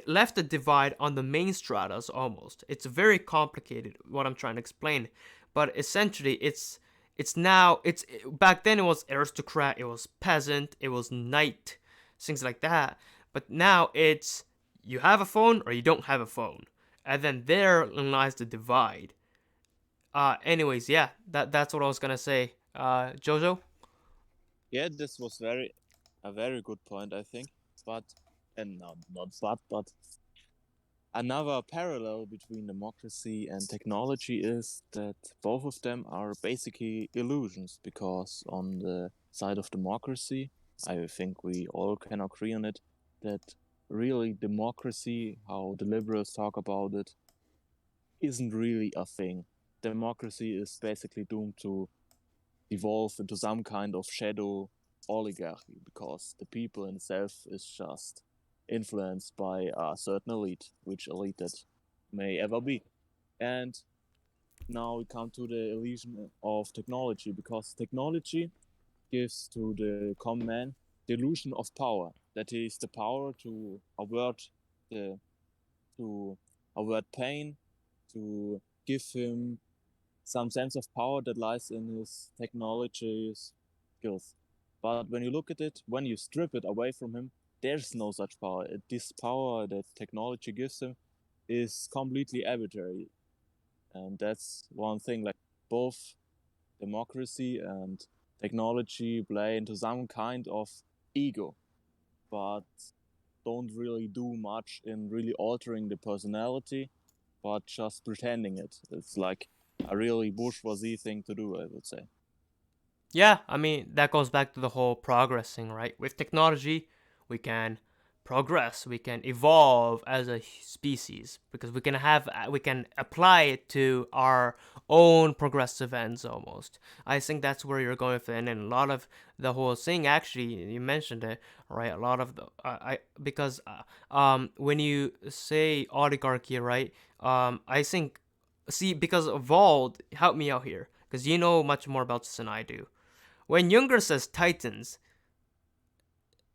left a divide on the main stratas almost. It's very complicated what I'm trying to explain, but essentially it's back then it was aristocrat, it was peasant, it was knight, things like that. But now it's you have a phone or you don't have a phone, and then therein lies the divide. Anyways, yeah, that's what I was gonna say. Jojo. Yeah, this was a very good point, I think. But and not but another parallel between democracy and technology is that both of them are basically illusions, because on the side of democracy, I think we all can agree on it, that really democracy, how the liberals talk about it, isn't really a thing. Democracy is basically doomed to evolve into some kind of shadow oligarchy, because the people in itself is just influenced by a certain elite, which elite that may ever be. And now we come to the illusion of technology, because technology gives to the common man the illusion of power. That is the power to the to avert pain, to give him some sense of power that lies in his technology skills. But when you look at it, when you strip it away from him, there's no such power. This power that technology gives him is completely arbitrary. And that's one thing, like both democracy and technology play into some kind of ego, but don't really do much in really altering the personality, but just pretending it. It's like a really bourgeoisie thing to do, I would say. Yeah, I mean, that goes back to the whole progressing, right? With technology, we can progress, we can evolve as a species because we can apply it to our own progressive ends almost. I think that's where you're going with it, and a lot of the whole thing actually, you mentioned it, right? A lot of the I because when you say oligarchy, right? I think see because Vald, help me out here because you know much more about this than I do. When Jünger says Titans,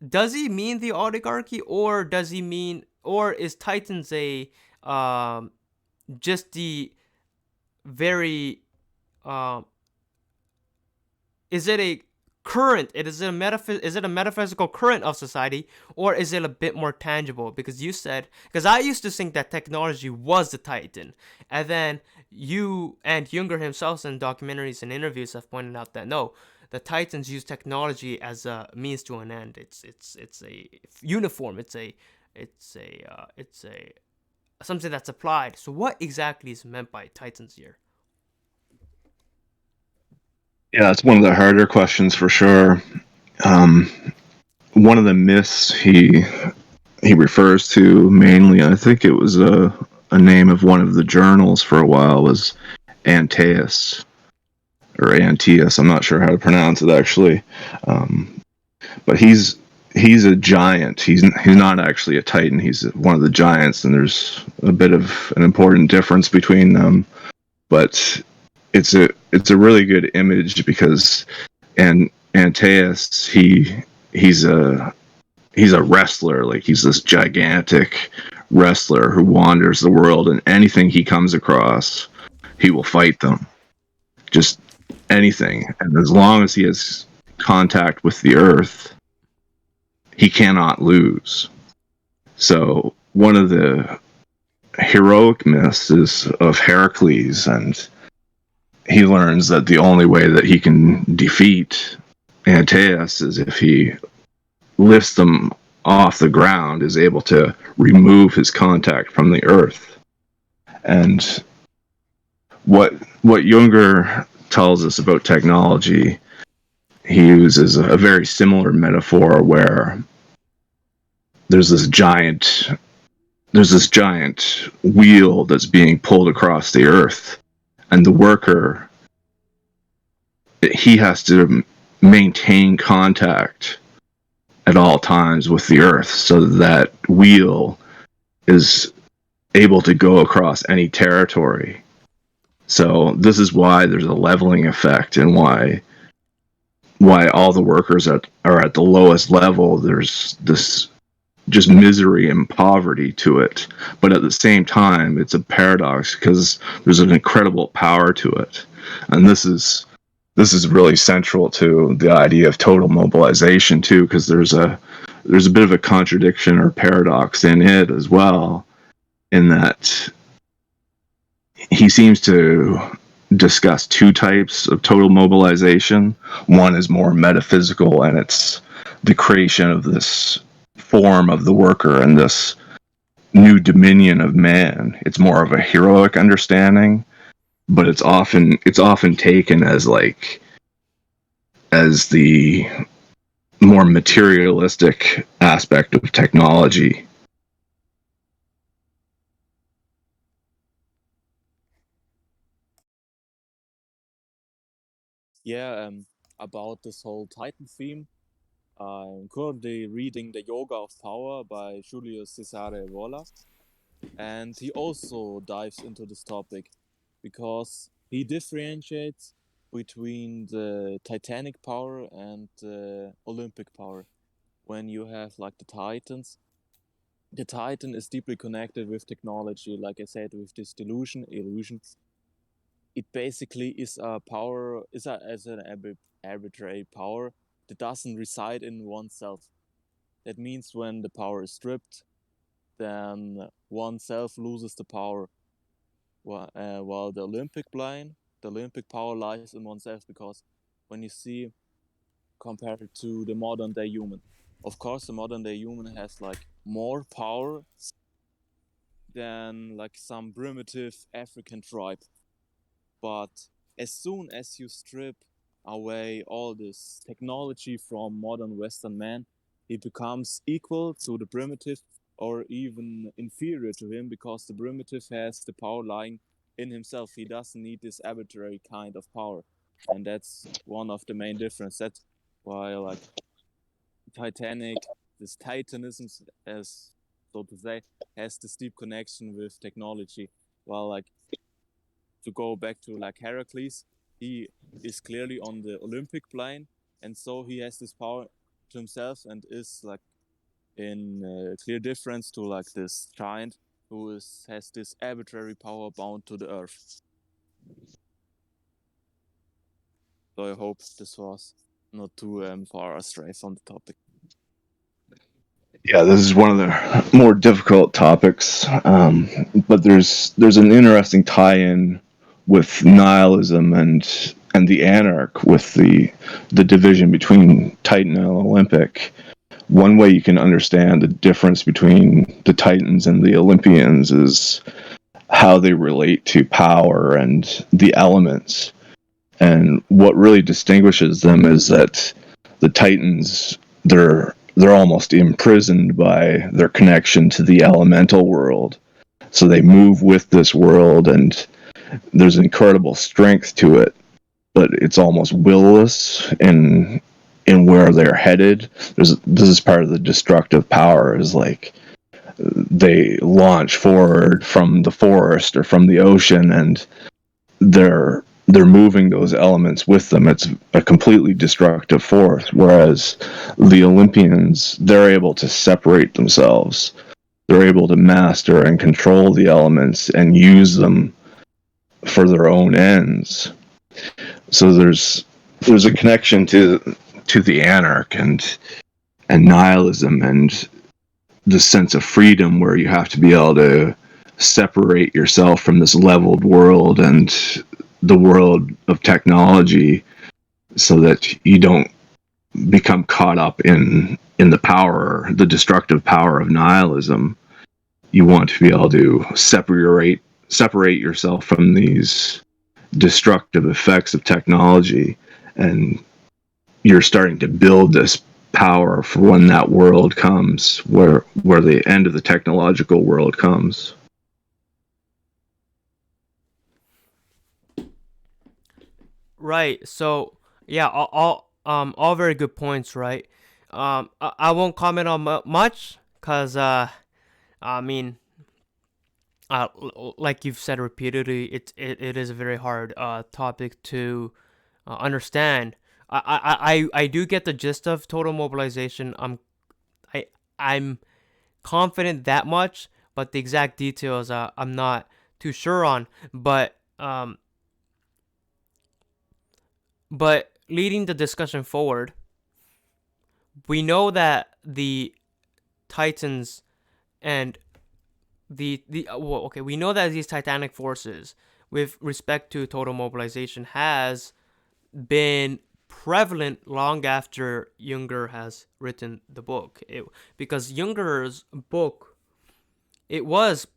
does he mean the oligarchy, or does he mean, or is Titans a just the very is it a current? Is it a metaphysical current of society, or is it a bit more tangible? Because I used to think that technology was the Titan, and then you and Jünger himself in documentaries and interviews have pointed out that no, the Titans use technology as a means to an end. It's a uniform. It's a something that's applied. So what exactly is meant by Titans here? Yeah, it's one of the harder questions for sure. One of the myths he refers to mainly, I think it was a name of one of the journals for a while, was Antaeus. or Antaeus. I'm not sure how to pronounce it actually, but he's a giant. He's not actually a Titan. He's one of the giants, and there's a bit of an important difference between them. But it's a really good image because Antaeus he's a wrestler. Like, he's this gigantic wrestler who wanders the world, and anything he comes across, he will fight them. Just anything. And as long as he has contact with the earth, he cannot lose. So one of the heroic myths is of Heracles, and he learns that the only way that he can defeat Antaeus is if he lifts them off the ground, is able to remove his contact from the earth. And what Jünger tells us about technology, he uses a very similar metaphor where there's this giant wheel that's being pulled across the earth, and the worker, he has to maintain contact at all times with the earth so that wheel is able to go across any territory. So this is why there's a leveling effect, and why all the workers are at the lowest level. There's this just misery and poverty to it, but at the same time it's a paradox because there's an incredible power to it. And this is really central to the idea of total mobilization too, because there's a bit of a contradiction or paradox in it as well, in that he seems to discuss two types of total mobilization. One is more metaphysical, and it's the creation of this form of the worker and this new dominion of man. It's more of a heroic understanding, but it's often taken as the more materialistic aspect of technology. Yeah, about this whole Titan theme, I'm currently reading The Yoga of Power by Julius Cesare Vola, and he also dives into this topic because he differentiates between the Titanic power and the Olympic power. When you have like the Titans, the Titan is deeply connected with technology, like I said, with this illusion. It basically is a power, as an arbitrary power that doesn't reside in oneself. That means when the power is stripped, then oneself loses the power. While the Olympic power lies in oneself, because when you see, compared to the modern day human, of course the modern day human has like more power than like some primitive African tribe. But as soon as you strip away all this technology from modern Western man, he becomes equal to the primitive or even inferior to him, because the primitive has the power lying in himself. He doesn't need this arbitrary kind of power. And that's one of the main difference. That's why like Titanic, this Titanism, as so to say, has this deep connection with technology. While like, to go back to like Heracles, he is clearly on the Olympic plane, and so he has this power to himself and is like in clear difference to like this giant who has this arbitrary power bound to the earth. So I hope this was not too far astray from the topic. Yeah, this is one of the more difficult topics, but there's an interesting tie-in with nihilism and the Anarch, with the division between Titan and Olympic. One way you can understand the difference between the Titans and the Olympians is how they relate to power and the elements. And what really distinguishes them is that the Titans, they're almost imprisoned by their connection to the elemental world. So they move with this world, and there's incredible strength to it. but it's almost willless in where they're headed. This is part of the destructive power, is like they launch forward from the forest or from the ocean, and they're moving those elements with them. It's a completely destructive force, whereas the Olympians, they're able to separate themselves. They're able to master and control the elements and use them for their own ends. So there's a connection to the anarch and nihilism and the sense of freedom, where you have to be able to separate yourself from this leveled world and the world of technology, so that you don't become caught up in the destructive power of nihilism. You want to be able to separate yourself from these destructive effects of technology, and you're starting to build this power for when that world comes, where the end of the technological world comes. Right. So yeah, all very good points, right? I won't comment on much, cause I mean, like you've said repeatedly, it is a very hard topic to understand. I do get the gist of total mobilization. I I'm confident that much, but the exact details I'm not too sure on. But leading the discussion forward, we know that the Titans and we know that these titanic forces, with respect to total mobilization, has been prevalent long after Jünger has written the book. Because Jünger's book, it was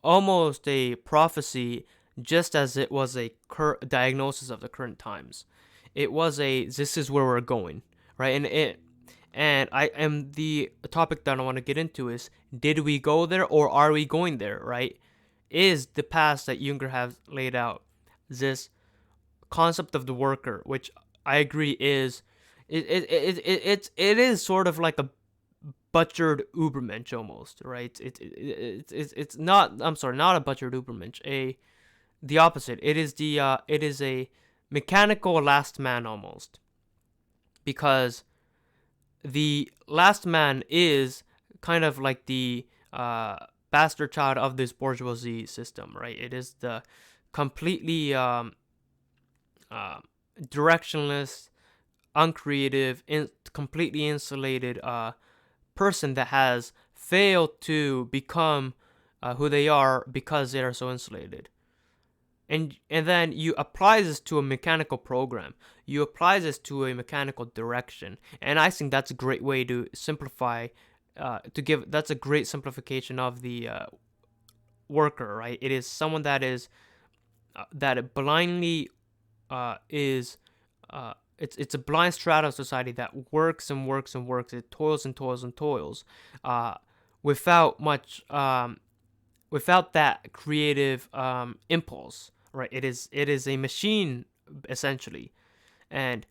almost a prophecy, just as it was a diagnosis of the current times. It was this is where we're going, right? And the topic that I want to get into is, did we go there, or are we going there, right? Is the past that Jünger has laid out, this concept of the worker, which I agree is it is sort of like a butchered Ubermensch almost, right? It's not, I'm sorry, not a butchered Ubermensch, the opposite. It is a mechanical last man almost, because the last man is kind of like the bastard child of this bourgeoisie system, right? It is the completely directionless, uncreative, completely insulated person that has failed to become who they are because they are so insulated. And then you apply this to a mechanical program. You apply this to a mechanical direction, and I think that's a great way to simplify. That's a great simplification of the worker, right? It is someone that is that blindly is it's a blind strata of society that works and works and works. It toils and toils and toils, without much without that creative impulse, right? It is a machine essentially, and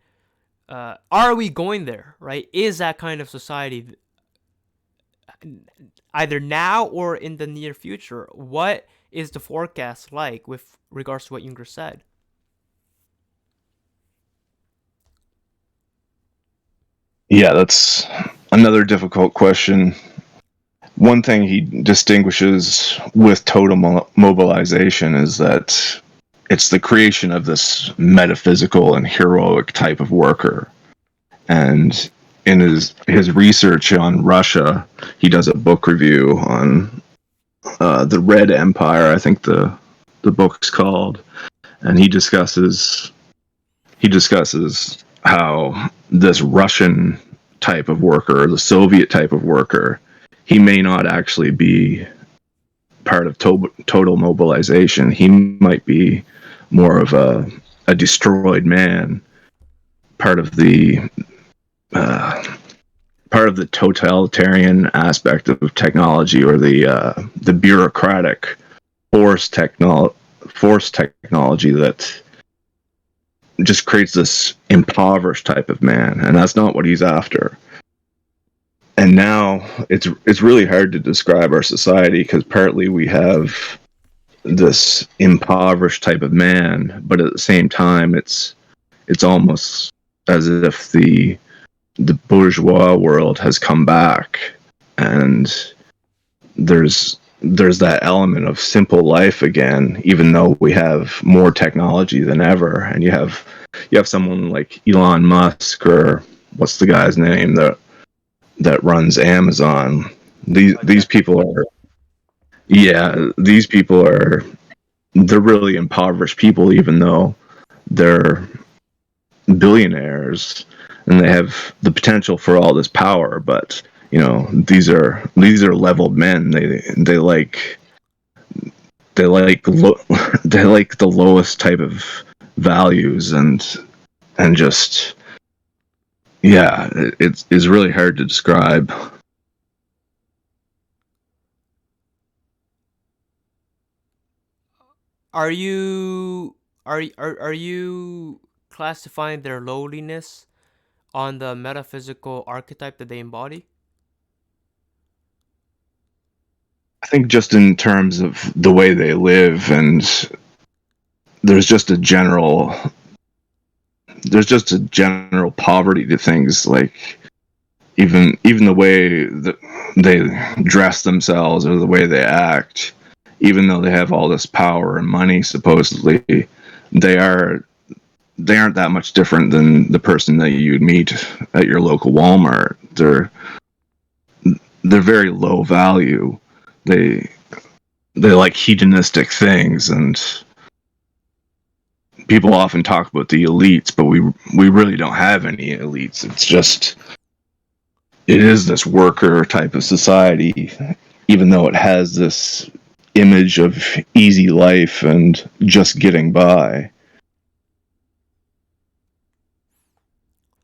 are we going there, right? Is that kind of society either now or in the near future? What is the forecast like with regards to what Jünger said? Yeah, that's another difficult question. One thing he distinguishes with total mobilization is that it's the creation of this metaphysical and heroic type of worker. And in his research on Russia, he does a book review on the Red Empire, I think the book's called, and he discusses how this Russian type of worker, the Soviet type of worker, he may not actually be part of total mobilization. He might be more of a destroyed man, part of the totalitarian aspect of technology, or the bureaucratic force technology that just creates this impoverished type of man, and that's not what he's after. And now it's really hard to describe our society because partly we have this impoverished type of man, but at the same time it's almost as if the bourgeois world has come back, and there's that element of simple life again, even though we have more technology than ever. And you have someone like Elon Musk, or what's the guy's name that runs Amazon. These people are, yeah, these people are, they're really impoverished people, even though they're billionaires and they have the potential for all this power. But these are leveled men. They like they like the lowest type of values, and just, yeah, it's really hard to describe. Are you are you classifying their lowliness on the metaphysical archetype that they embody? I think just in terms of the way they live, and there's just a general there's just a general poverty to things, like even the way that they dress themselves or the way they act. Even though they have all this power and money, supposedly, they are they aren't that much different than the person that you'd meet at your local Walmart. They're very low value. They like hedonistic things, and people often talk about the elites, but we really don't have any elites. It is this worker type of society, even though it has this image of easy life and just getting by.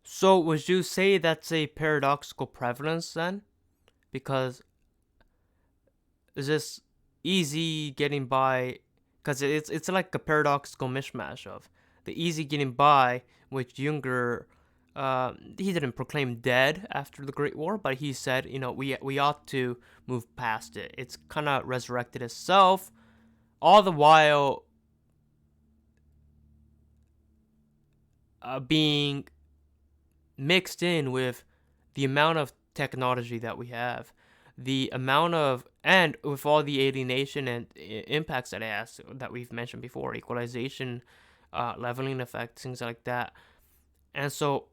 So would you say that's a paradoxical prevalence then? Because is this easy getting by? Because it's like a paradoxical mishmash of the easy getting by, which Jünger, he didn't proclaim dead after the Great War, but he said, we ought to move past it. It's kind of resurrected itself, all the while being mixed in with the amount of technology that we have, the amount of, and with all the alienation and impacts that it has that we've mentioned before, equalization, leveling effects, things like that. And so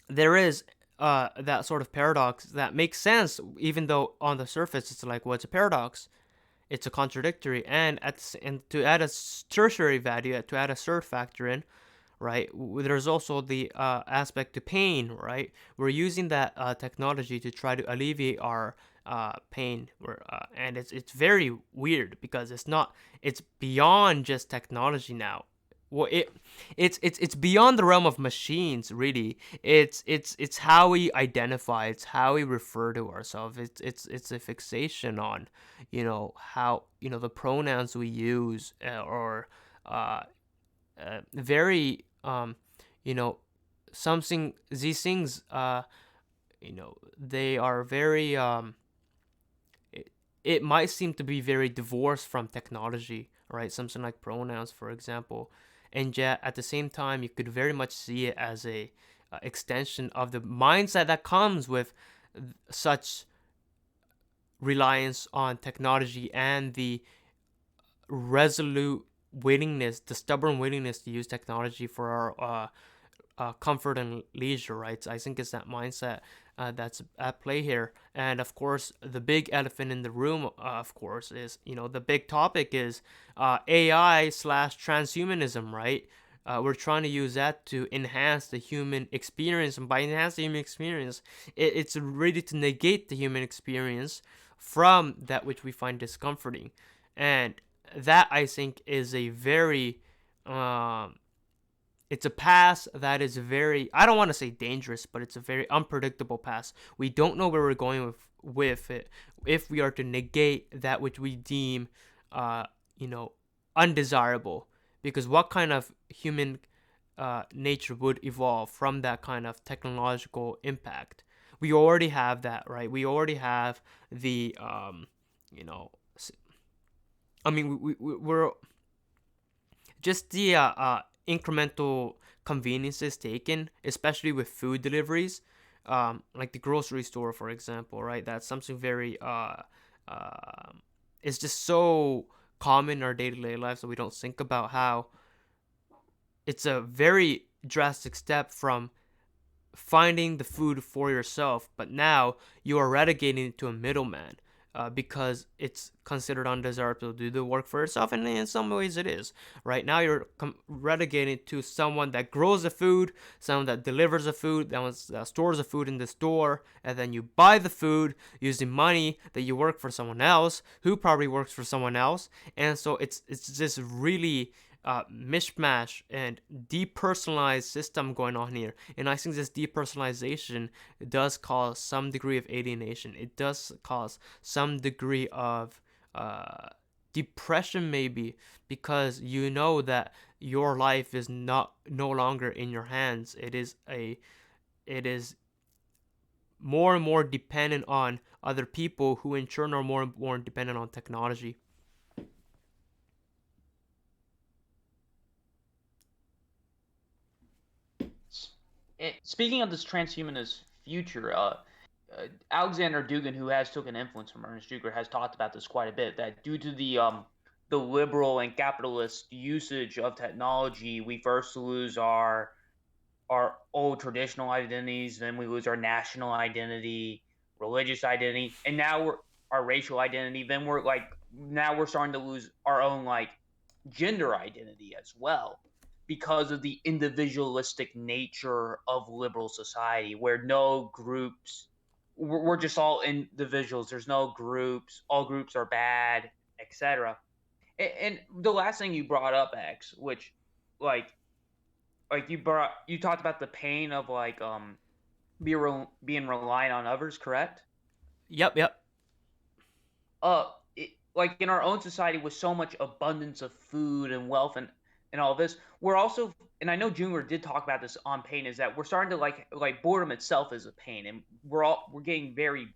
there is that sort of paradox that makes sense, even though on the surface it's like, well, it's a paradox, it's a contradictory, and to add a tertiary value, to add a third factor in, right? There's also the aspect to pain, right? We're using that technology to try to alleviate our pain, and it's very weird because it's beyond just technology now. Well, it's beyond the realm of machines, really. It's how we identify, it's how we refer to ourselves. It's a fixation on, how, the pronouns we use, or very you know something these things, they are very, it might seem to be very divorced from technology, right? Something like pronouns, for example, and yet at the same time you could very much see it as a extension of the mindset that comes with such reliance on technology, and the resolute willingness, the stubborn willingness to use technology for our comfort and leisure, right? I think it's that mindset that's at play here. And of course, the big elephant in the room, of course, is, the big topic is AI slash transhumanism, right? We're trying to use that to enhance the human experience, and by enhance the human experience, it's ready to negate the human experience from that which we find discomforting. And that, I think, is a very it's a pass that is very, I don't want to say dangerous, but it's a very unpredictable pass. We don't know where we're going with it if we are to negate that which we deem uh you know undesirable, because what kind of human nature would evolve from that kind of technological impact. We already have that, right? We already have the, you know, I mean, we're just the incremental conveniences taken, especially with food deliveries, like the grocery store, for example, right? That's something very, it's just so common in our day-to-day lives that we don't think about how it's a very drastic step from finding the food for yourself, but now you are relegating it to a middleman, because it's considered undesirable to do the work for yourself, and in some ways it is. Right now, you're relegating it to someone that grows the food, someone that delivers the food, that stores the food in the store, and then you buy the food using money that you work for someone else, who probably works for someone else, and so it's just really mishmash and depersonalized system going on here. And I think this depersonalization does cause some degree of alienation. It does cause some degree of depression, maybe, because you know that your life is no longer in your hands. It is more and more dependent on other people, who in turn are more and more dependent on technology. Speaking of this transhumanist future, Alexander Dugin, who has taken influence from Ernst Jünger, has talked about this quite a bit. That due to the liberal and capitalist usage of technology, we first lose our old traditional identities, then we lose our national identity, religious identity, and now we're our racial identity. Then we're starting to lose our own gender identity as well, because of the individualistic nature of liberal society, where no groups, we're just all individuals. There's no groups. All groups are bad, etc. And the last thing you brought up, X, which like you talked about the pain of being reliant on others, correct? Yep. Like in our own society with so much abundance of food and wealth and all this, we're also, and I know Junior did talk about this on pain, is that we're starting to like boredom itself is a pain, and we're getting very,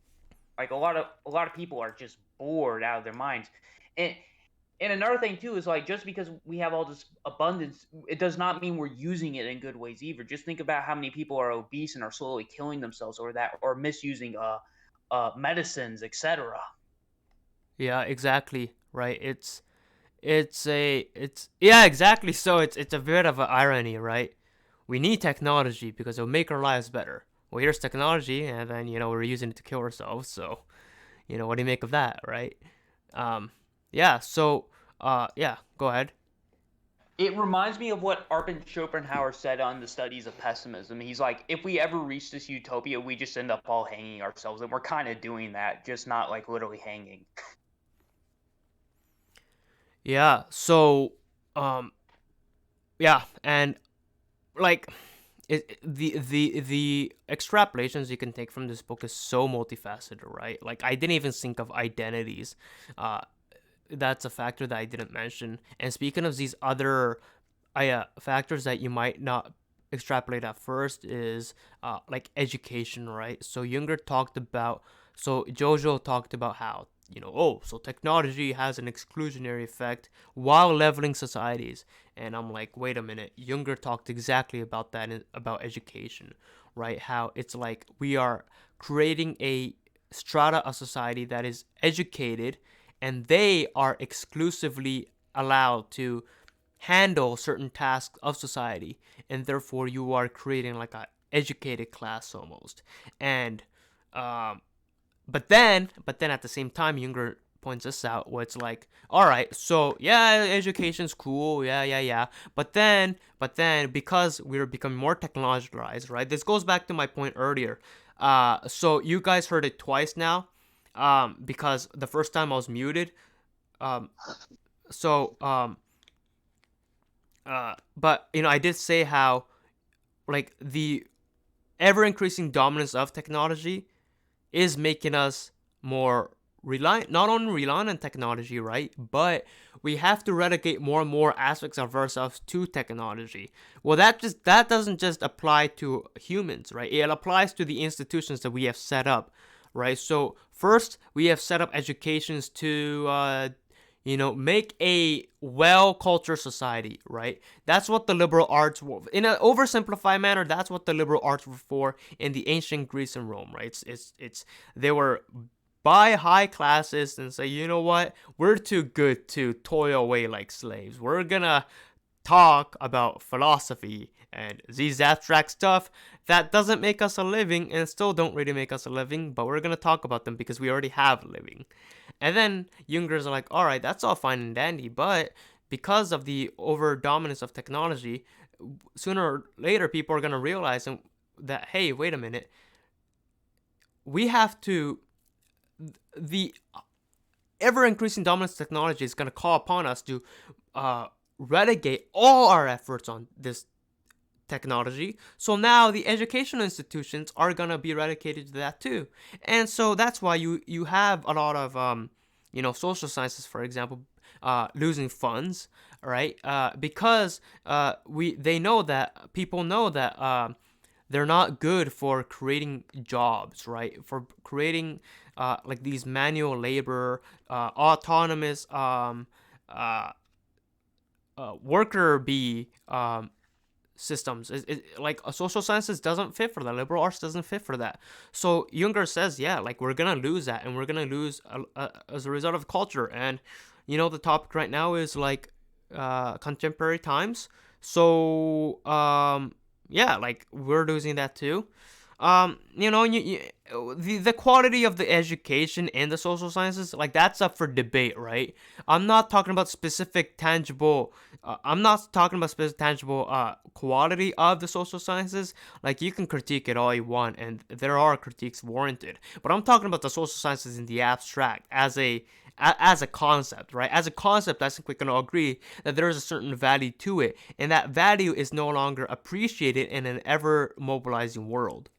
like, a lot of people are just bored out of their minds. And another thing too is, like, just because we have all this abundance, it does not mean we're using it in good ways either. Just think about how many people are obese and are slowly killing themselves or that, or misusing medicines, etc. Yeah, exactly. Right. It's yeah, exactly. So it's a bit of an irony, right? We need technology because it'll make our lives better. Well, here's technology, and then we're using it to kill ourselves. So what do you make of that, right? Um, yeah. So yeah, go ahead. It reminds me of what Arpin Schopenhauer said on the studies of pessimism. He's like, if we ever reach this utopia, we just end up all hanging ourselves, and we're kind of doing that, just not like literally hanging. Yeah. So yeah, and like the extrapolations you can take from this book is so multifaceted, right? Like, I didn't even think of identities. Uh, that's a factor that I didn't mention. And speaking of these other factors that you might not extrapolate at first is like education, right? So Jojo talked about how so technology has an exclusionary effect while leveling societies, and I'm like, wait a minute. Jünger talked exactly about that about education, right? How it's like we are creating a strata of society that is educated, and they are exclusively allowed to handle certain tasks of society, and therefore you are creating like a educated class almost. And um, but then at the same time, Jünger points this out, where it's like, all right, so yeah, education's cool, yeah, but then because we're becoming more technologicalized, right? This goes back to my point earlier. So you guys heard it twice now, because the first time I was muted. Um, so but I did say how, like, the ever increasing dominance of technology is making us more not only relying on technology, right? But we have to relegate more and more aspects of ourselves to technology. Well, that doesn't just apply to humans, right? It applies to the institutions that we have set up, right? So first, we have set up educations to make a well-cultured society, right? That's what the liberal arts were. In an oversimplified manner, that's what the liberal arts were for in the ancient Greece and Rome, right? It's they were by high classes and say, you know what, we're too good to toil away like slaves. We're gonna talk about philosophy and these abstract stuff that doesn't make us a living and still don't really make us a living, but we're gonna talk about them because we already have a living. And then Jungers are like, all right, that's all fine and dandy, but because of the over dominance of technology, sooner or later people are gonna realize that, hey, wait a minute, we have to the ever increasing dominance of technology is going to call upon us to relegate all our efforts on this technology. So now the educational institutions are going to be relegated to that too. And so that's why you have a lot of social sciences, for example, losing funds, right? Because they know that people know that they're not good for creating jobs, right? For creating like these manual labor, autonomous worker bee systems. Like social sciences doesn't fit for that. Liberal arts doesn't fit for that. So Jünger says, yeah, like we're gonna lose that, and we're gonna lose as a result of culture. And the topic right now is like contemporary times. So yeah, like we're losing that too. The quality of the education in the social sciences, like that's up for debate, right? I'm not talking about specific tangible. I'm not talking about specific tangible quality of the social sciences. Like you can critique it all you want, and there are critiques warranted. But I'm talking about the social sciences in the abstract as a concept, right? As a concept, I think we can all agree that there is a certain value to it, and that value is no longer appreciated in an ever mobilizing world.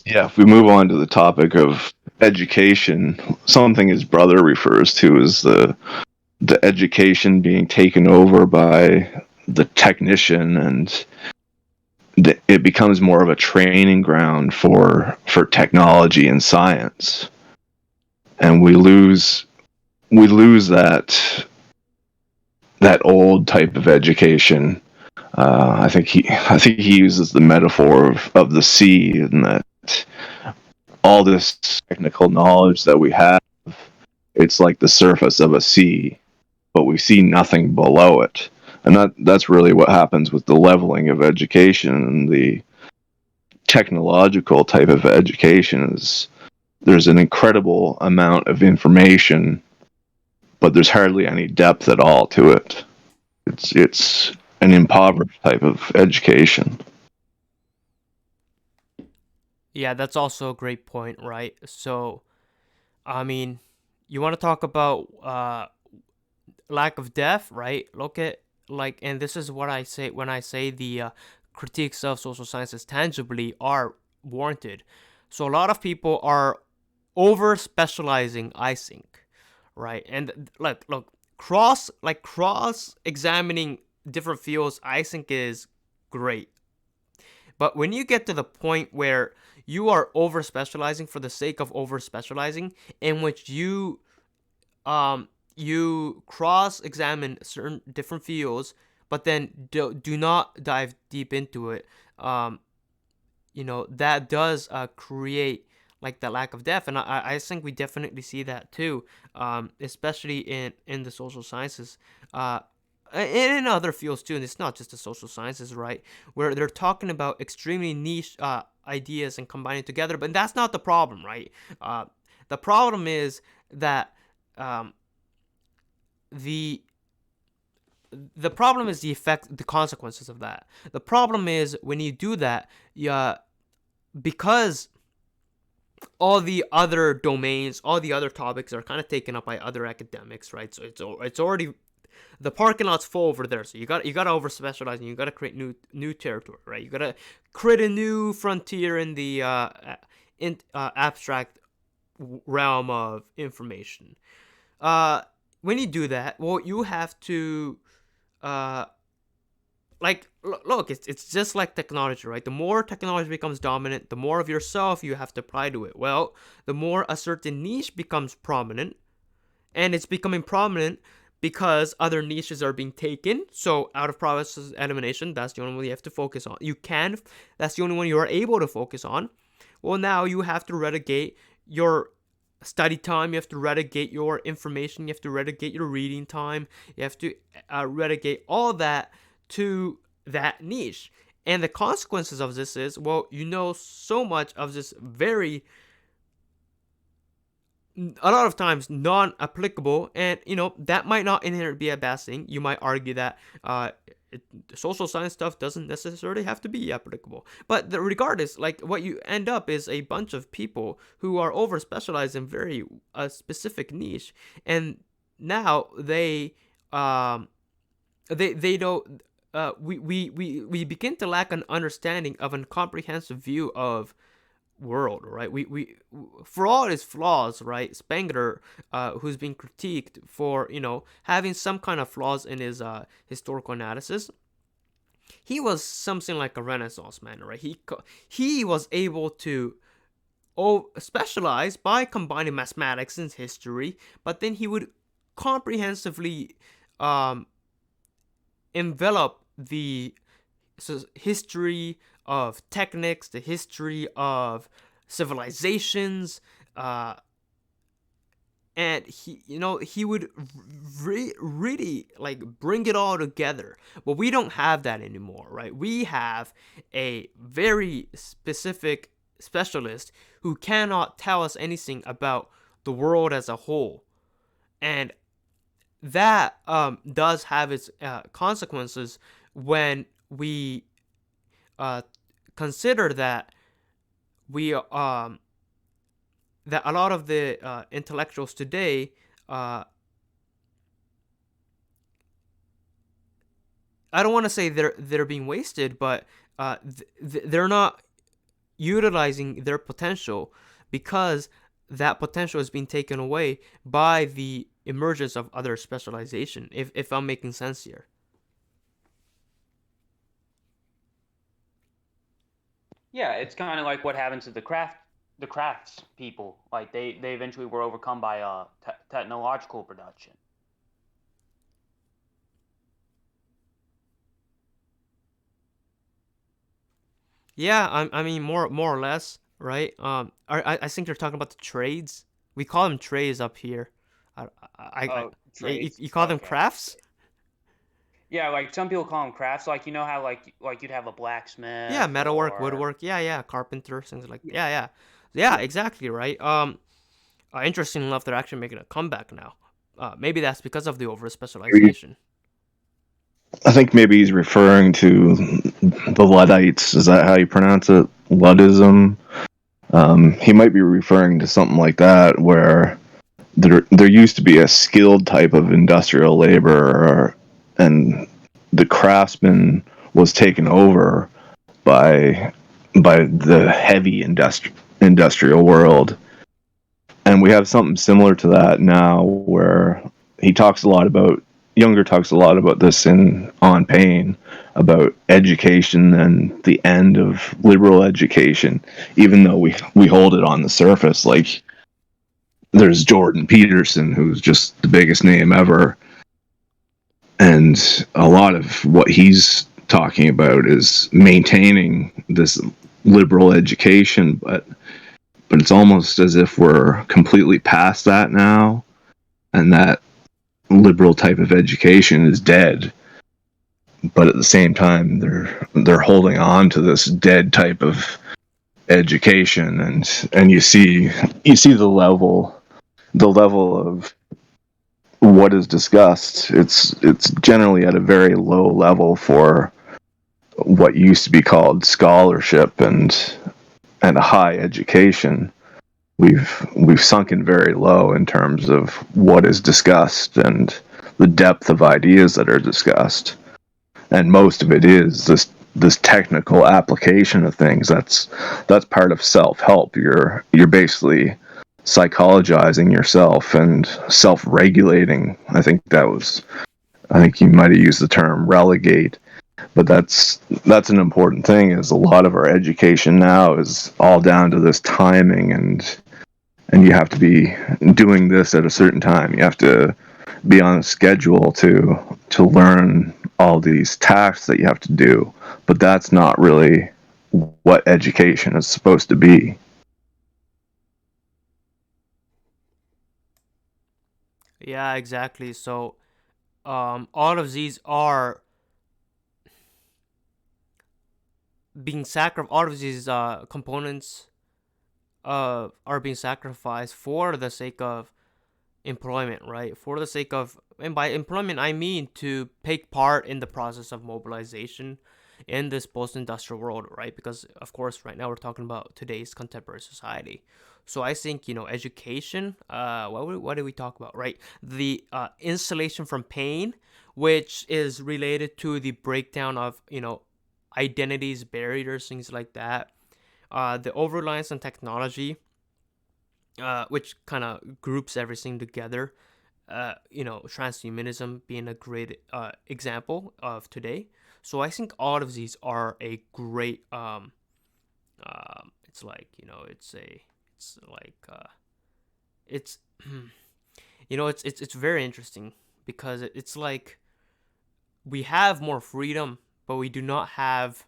Yeah, if we move on to the topic of education, something his brother refers to as the education being taken over by the technician, and it becomes more of a training ground for technology and science, and we lose that old type of education. I think he uses the metaphor of the sea, and that all this technical knowledge that we have, it's like the surface of a sea, but we see nothing below it. And that's really what happens with the leveling of education and the technological type of education. Is there's an incredible amount of information, but there's hardly any depth at all to it. It's an impoverished type of education. Yeah, that's also a great point, right? So, I mean, you want to talk about lack of depth, right? Look at like, and this is what I say when I say the critiques of social sciences tangibly are warranted. So a lot of people are over specializing, I think, right? And look, cross examining different fields, I think is great. But when you get to the point where you are over specializing for the sake of over specializing, in which you cross examine certain different fields, but then do not dive deep into it, that does create like the lack of depth. And I think we definitely see that too, especially in the social sciences, and in other fields too. And it's not just the social sciences, right, where they're talking about extremely niche ideas and combining together, but that's not the problem, right? The problem is that the the problem is the consequences of that. The problem is when you do that, yeah, because all the other domains, all the other topics are kind of taken up by other academics, right? So it's already, the parking lot's full over there. So you gotta over specialize, and you gotta create new territory, right? You gotta create a new frontier in the abstract realm of information. When you do that, well, you have to uh, look, it's just like technology, right? The more technology becomes dominant, the more of yourself you have to apply to it. Well, the more a certain niche becomes prominent, and it's becoming prominent because other niches are being taken. So out of process elimination, that's the only one you have to focus on. That's the only one you are able to focus on. Well, now you have to relegate your study time, you have to relegate your information, you have to relegate your reading time, you have to relegate all that to that niche. And the consequences of this is, well, you know so much of this very, a lot of times non-applicable, and that might not inherently be a bad thing. You might argue that social science stuff doesn't necessarily have to be applicable, but regardless, like, what you end up is a bunch of people who are over specialized in very specific niche, and now they don't we begin to lack an understanding of a comprehensive view of world, right? We for all his flaws, right? Spengler, who's been critiqued for having some kind of flaws in his historical analysis, he was something like a Renaissance man, right? He was able to specialize by combining mathematics and history, but then he would comprehensively envelop the history of techniques, the history of civilizations, and he would really like bring it all together. But we don't have that anymore, right? We have a very specific specialist who cannot tell us anything about the world as a whole, and that does have its consequences when we consider that that a lot of the intellectuals today I don't want to say they're being wasted, but they're not utilizing their potential because that potential is being taken away by the emergence of other specialization. If I'm making sense here. Yeah, it's kind of like what happened to the crafts people. Like they eventually were overcome by technological production. Yeah, I mean more or less, right? I think you're talking about the trades. We call them trades up here. I Oh, you, trades. you call them Okay. crafts? Yeah, like some people call them crafts. Like you know how like you'd have a Yeah, blacksmith metalwork, or woodwork. Yeah, carpenter, things like. yeah, Yeah, yeah. exactly, right. Interesting enough, they're actually making a comeback now. Maybe that's because of the over specialization. I think maybe he's referring to the Luddites. Is that how you pronounce it? Luddism. He might be referring to something like that, where there used to be a skilled type of industrial labor, and the craftsman was taken over by the heavy industrial world, and we have something similar to that now, where he talks a lot about Younger talks a lot about this in On Pain, about education and the end of liberal education, even though we hold it on the surface. Like, there's Jordan Peterson, who's just the biggest name ever, and a lot of what he's talking about is maintaining this liberal education, but it's almost as if we're completely past that now, and that liberal type of education is dead. But at the same time, they're holding on to this dead type of education, and you see the level of what is discussed. It's generally at a very low level for what used to be called scholarship and a high education. we've sunken very low in terms of what is discussed and the depth of ideas that are discussed, and most of it is this technical application of things. That's part of self-help. You're basically psychologizing yourself and self-regulating. I think you might have used the term relegate, but that's an important thing. Is a lot of our education now is all down to this timing, and you have to be doing this at a certain time. You have to be on a schedule to learn all these tasks that you have to do, but that's not really what education is supposed to be. Yeah, exactly. So, all of these are being sacrificed. All of these components are being sacrificed for the sake of employment, right? For the sake of, and by employment, I mean to take part in the process of mobilization in this post-industrial world, right? Because of course, right now we're talking about today's contemporary society. So I think education. What did we talk about, right? The insulation from pain, which is related to the breakdown of identities, barriers, things like that. The over reliance on technology, which kind of groups everything together. Transhumanism being a great example of today. So I think all of these are a great. It's like it's like it's it's very interesting because it's like we have more freedom, but we do not have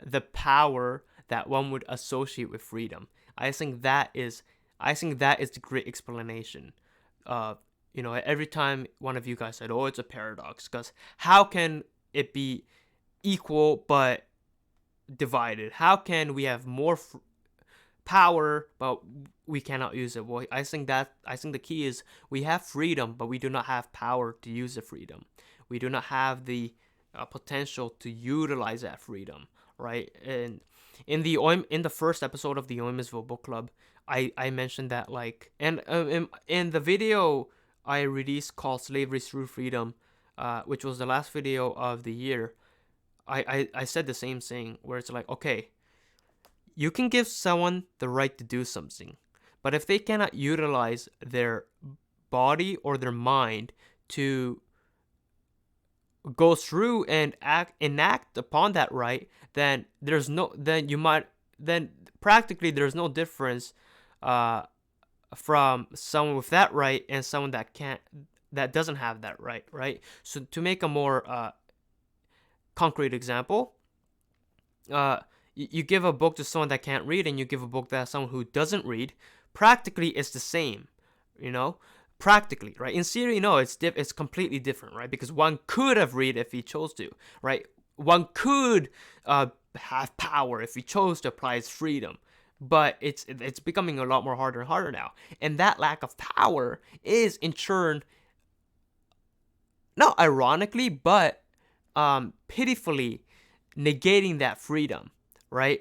the power that one would associate with freedom. I think that is the great explanation. Every time one of you guys said, "Oh, it's a paradox," because how can it be equal but divided? How can we have more power but we cannot use it? Well, I think the key is we have freedom, but we do not have power to use the freedom. We do not have the potential to utilize that freedom, right? And in the first episode of the Oimisville Book Club, I mentioned that, like, and in the video I released called "Slavery Through Freedom," which was the last video of the year. I said the same thing where it's like, okay, you can give someone the right to do something, but if they cannot utilize their body or their mind to go through and enact upon that right, then practically there's no difference from someone with that right and someone that doesn't have that right? So to make a more concrete example, you give a book to someone that can't read and you give a book to someone who doesn't read, practically it's the same, practically, right? In theory, no, it's completely different, right? Because one could have read if he chose to, right? One could have power if he chose to apply his freedom, but it's becoming a lot more harder and harder now, and that lack of power is in turn, not ironically, but pitifully negating that freedom, right?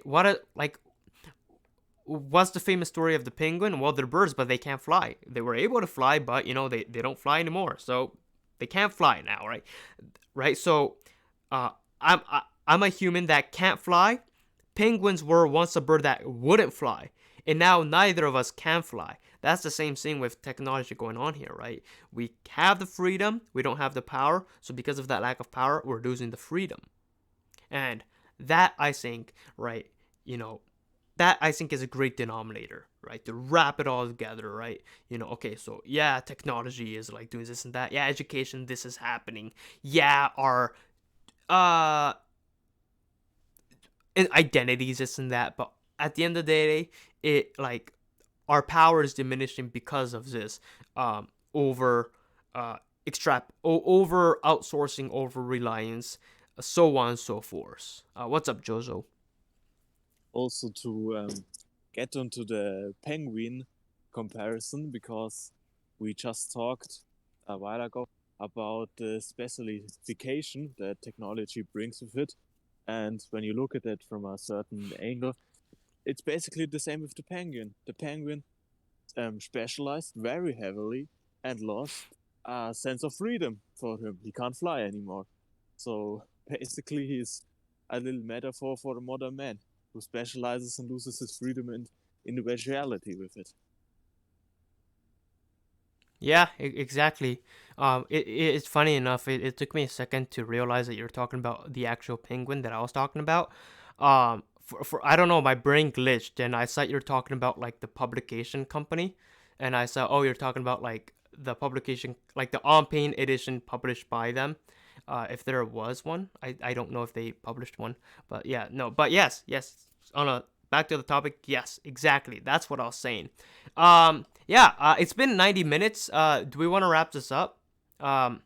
What's the famous story of the penguin? Well, they're birds, but they can't fly. They were able to fly, but they don't fly anymore, so they can't fly now, right? Right. So, I'm a human that can't fly. Penguins were once a bird that wouldn't fly, and now neither of us can fly. That's the same thing with technology going on here, right? We have the freedom, we don't have the power, so because of that lack of power, we're losing the freedom. And that, I think, right, that I think is a great denominator, right? To wrap it all together, right? Okay, so yeah, technology is like doing this and that. Yeah, education, this is happening. Yeah, our identities, this and that. But at the end of the day, it like our power is diminishing because of this over over outsourcing, over reliance, so on and so forth. What's up, Jojo? Also to get onto the penguin comparison, because we just talked a while ago about the specialification that technology brings with it. And when you look at it from a certain angle, it's basically the same with the penguin. The penguin specialized very heavily and lost a sense of freedom for him. He can't fly anymore. So basically, he's a little metaphor for the modern man who specializes and loses his freedom and individuality with it. Yeah, exactly. It's funny enough. It took me a second to realize that you're talking about the actual penguin that I was talking about. For I don't know, my brain glitched, and I thought you're talking about like the publication company, and I saw, oh, you're talking about like the publication, like the on pain edition published by them. If there was one, I don't know if they published one, but yeah, no, but yes. On a back to the topic, yes, exactly. That's what I was saying. Yeah, it's been 90 minutes. Do we want to wrap this up? Um,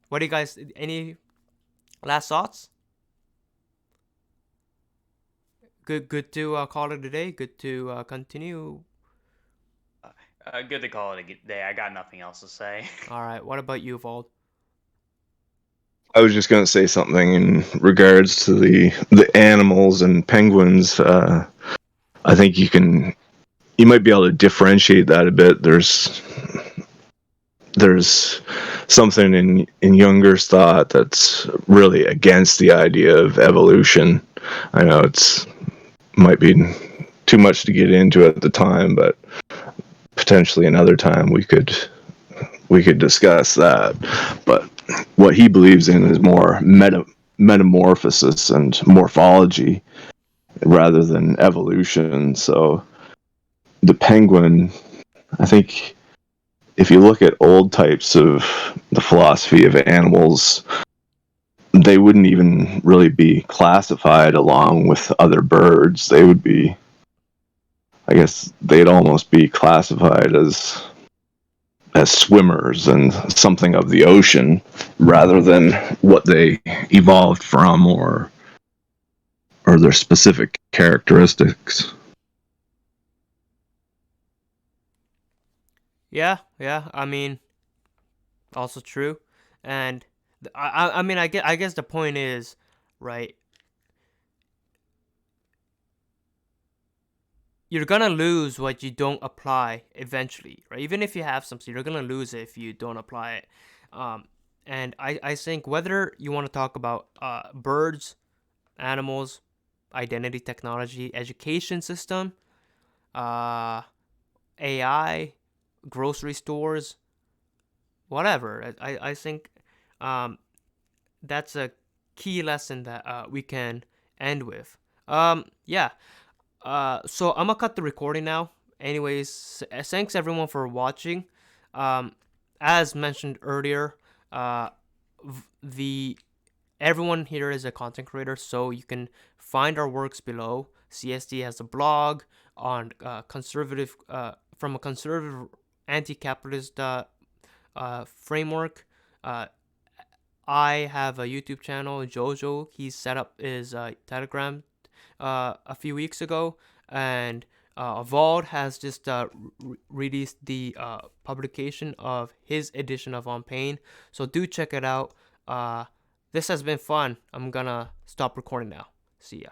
what do you guys, any last thoughts? Good to call it a day. Good to continue. Good to call it a day. I got nothing else to say. All right. What about you, Vold? I was just going to say something in regards to the animals and penguins. I think you might be able to differentiate that a bit. There's something in Junger's thought that's really against the idea of evolution. I know it's might be too much to get into at the time, but potentially another time we could discuss that. But what he believes in is more metamorphosis and morphology rather than evolution. So the penguin, I think, if you look at old types of the philosophy of animals, they wouldn't even really be classified along with other birds. They would be, I guess, they'd almost be classified as swimmers and something of the ocean rather than what they evolved from or their specific characteristics. Yeah. I mean, also true. And I mean, I guess the point is, right? You're gonna lose what you don't apply eventually, right? Even if you have something, you're gonna lose it if you don't apply it. Um, and I think whether you want to talk about birds, animals, identity technology, education system, uh, AI, grocery stores, whatever, I think um, that's a key lesson that we can end with. Yeah. So I'm gonna cut the recording now. Anyways, thanks everyone for watching. Um, as mentioned earlier, uh, the everyone here is a content creator, so you can find our works below. CSD has a blog on conservative, from a conservative anti-capitalist framework. Uh, I have a YouTube channel, Jojo. He set up his Telegram a few weeks ago, and Vald has just released the publication of his edition of On Pain. So do check it out. This has been fun. I'm gonna stop recording now. See ya.